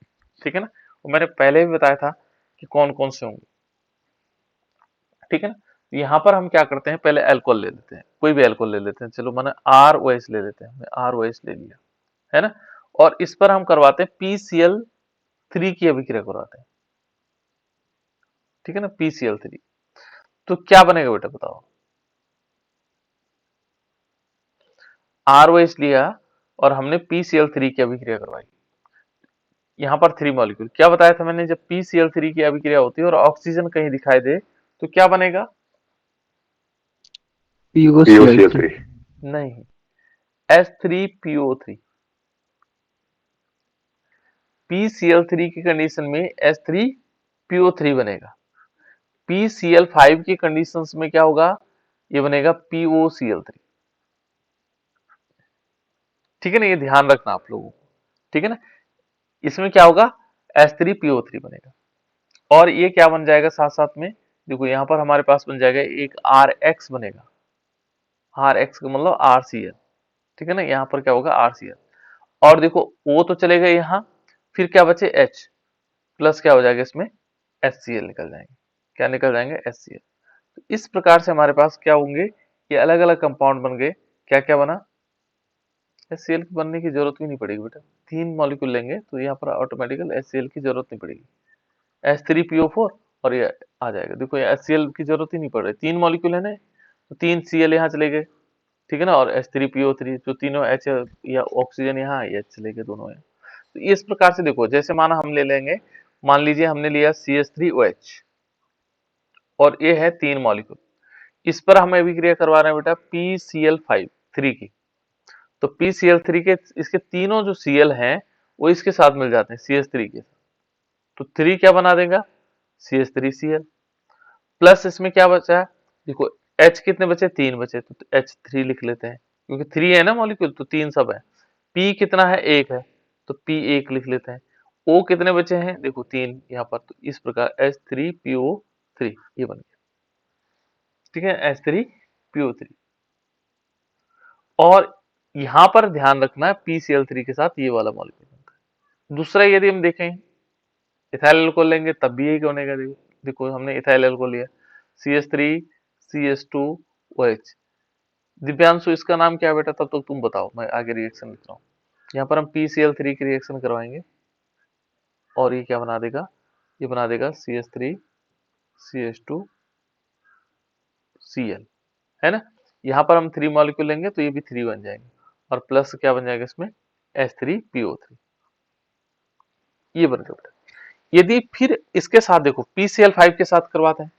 ठीक है ना, और मैंने पहले भी बताया था कि कौन कौन से होंगे। ठीक है ना, यहाँ पर हम क्या करते हैं, पहले अल्कोहल ले लेते हैं, कोई भी अल्कोहल ले लेते हैं, चलो मैंने ROH ले लेते हैं, हमने ROH ले लिया, है ना, और इस पर हम करवाते हैं PCl3 की अभिक्रिया करवाते हैं। ठीक है ना, PCl3, तो क्या बनेगा बेटा बताओ, ROH लिया और हमने PCl3 की अभिक्रिया करवाई, यहाँ पर 3 मॉलिक्यूल, क्या बताया था मैंने, जब PCl3 की अभिक्रिया होती है और ऑक्सीजन कहीं दिखाई दे तो क्या बनेगा, POCl3, नहीं, H3PO3, PCl3 की कंडीशन में H3PO3 बनेगा, PCl5 की कंडीशंस में क्या होगा, ये बनेगा POCl3। ठीक है ना, ये ध्यान रखना आप लोगों को। ठीक है ना, इसमें क्या होगा, H3PO3 बनेगा, और ये क्या बन जाएगा साथ साथ में, देखो यहाँ पर हमारे पास बन जाएगा एक RX बनेगा, RX का मतलब RCl, ठीक है ना। यहाँ पर क्या होगा RCl, और देखो O तो चलेगा यहाँ, फिर क्या बचे H प्लस क्या हो जाएगा इसमें HCl निकल जाएंगे, क्या निकल जाएंगे HCl। तो इस प्रकार से हमारे पास क्या होंगे, ये अलग अलग कंपाउंड बन गए। क्या क्या बना, HCl की बनने की जरूरत भी नहीं पड़ेगी बेटा, 3 मॉलिक्यूल लेंगे तो यहाँ पर ऑटोमेटिकल HCl की जरूरत नहीं पड़ेगी, H3PO4 और ये आ जाएगा। देखो ये HCl की जरूरत ही नहीं पड़ रही, 3 मॉलिक्यूल है ना, तो 3 Cl यहाँ चले गए, ठीक है ना, और H3PO3 जो तीनों H या ऑक्सीजन यहाँ ये चले गए दोनों यहाँ। तो इस प्रकार से देखो, जैसे माना हम ले लेंगे, मान लीजिए हमने लिया CH3OH और ये है 3 मॉलिक्यूल, इस पर हम अभिक्रिया करवा रहे हैं बेटा PCl5 3 की। तो PCl3 के इसके तीनों जो Cl हैं वो इसके साथ मिल जाते हैं CH3 के, तो 3 क्या बना देगा CH3Cl, प्लस इसमें क्या बचा है, देखो H कितने बचे, 3 बचे, तो H3 लिख लेते हैं, क्योंकि 3 है ना मॉलिक्यूल तो 3 सब है। P कितना है, 1 है, तो P1 लिख लेते हैं। O कितने बचे हैं, देखो 3 यहाँ पर, तो इस प्रकार H3PO3 ये बन गया, ठीक है, H3PO3। और यहाँ पर ध्यान रखना है PCl3 के साथ ये वाला मॉलिक्यूल बनता है। दूसरा यदि हम देखें इथाइल अल्कोहल लेंगे तब भी यही बनेगा। देखो देखो हमने इथाइल अल्कोहल लिया, CH3 CH2OH। दिव्यांशु इसका नाम क्या है बेटा, तब तक तुम बताओ, मैं आगे रिएक्शन लिख रहा हूँ। यहाँ पर हम PCl3 की रिएक्शन करवाएंगे और ये क्या बना देगा, ये बना देगा CH3 CH2Cl, है ना। यहाँ पर हम 3 मॉलिक्यूल लेंगे तो ये भी 3 बन जाएंगे, और प्लस क्या बन जाएगा इसमें H3PO3, ये बन गया। यदि फिर इसके साथ देखो PCl5 के साथ करवाते हैं,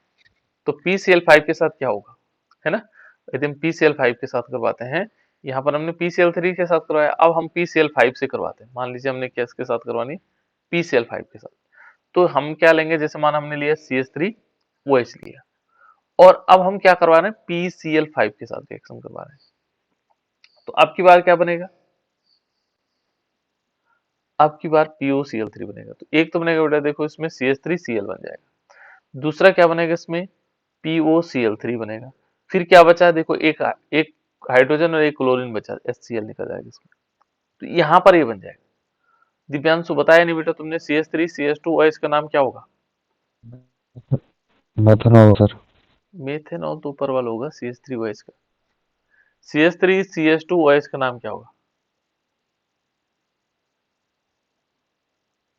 तो PCl5 के साथ क्या होगा, है ना। यदि हम PCl5 के साथ करवाते हैं, यहाँ पर हमने PCl3 के साथ करवाया, अब हम PCl5 से करवाते हैं। मान लीजिए हमने किसके साथ करवानी, PCl5 के साथ, तो हम क्या लेंगे, जैसे मान हमने लिया CH3OH लिया, और अब हम क्या करवा रहे हैं, PCl5 के साथ रिएक्शन करवा रहे हैं। तो अब की बार क्या बनेगा, अब की बार POCl3 बनेगा। तो एक तो बनेगा बेटा देखो इसमें CH3Cl बन जाएगा, दूसरा क्या बनेगा इसमें POCl3 बनेगा, फिर क्या बचा, देखो एक एक हाइड्रोजन और एक क्लोरीन बचा, HCl निकल जाएगा इसमें, तो यहाँ पर ये बन जाएगा। दिव्यांशु बताया नहीं बेटा तुमने, CH3 CH2OH का नाम क्या होगा, मेथनॉल सर। मेथेनॉल तो ऊपर वाला होगा CH3OH का, CH3 CH2OH का नाम क्या होगा,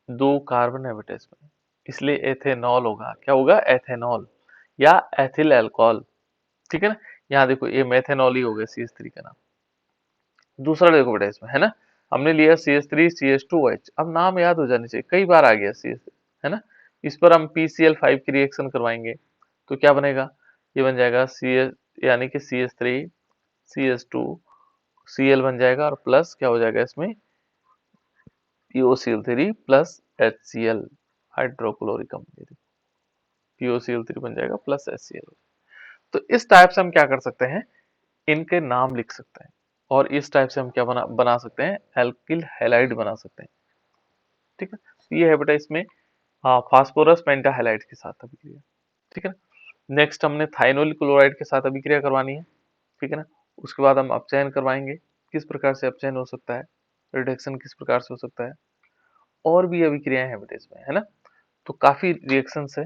2 कार्बन है बेटा इसमें, इसलिए एथेनॉल होगा। क्या होगा, एथेनॉल या एथिल अल्कोहल, ठीक है ना। यहाँ देखो ये मेथेनॉल ही हो गया CH3 का नाम। दूसरा देखो बेटा इसमें, है ना, हमने लिया CH3 CH2OH, अब नाम याद हो जाने चाहिए, कई बार आ गया CH3, है ना। इस पर हम PCl5 की रिएक्शन करवाएंगे, तो क्या बनेगा, ये बन जाएगा CH यानी कि CH3 CH2Cl बन जाएगा, और प्लस क्या हो जाएगा इसमें POCl3 प्लस HCl, हाइड्रोक्लोरिक अम्ल, POCl3 बन जाएगा प्लस HCl। तो इस टाइप से हम क्या कर सकते हैं, इनके नाम लिख सकते हैं, और इस टाइप से हम क्या बना सकते हैं, एल्किल हैलाइड बना सकते हैं, ठीक है। तो ये है बेटा इसमें फास्फोरस पेंटाहैलाइड के साथ अभिक्रिया, ठीक है ना। नेक्स्ट हमने थाइनोल क्लोराइड के साथ अभिक्रिया करवानी है, ठीक है ना। उसके बाद हम अपचयन करवाएंगे, किस प्रकार से अपचयन हो सकता है, रिडक्शन किस प्रकार से हो सकता है, और भी अभिक्रियाएं हैं बेटा इसमें, है ना। तो काफी रिएक्शंस है,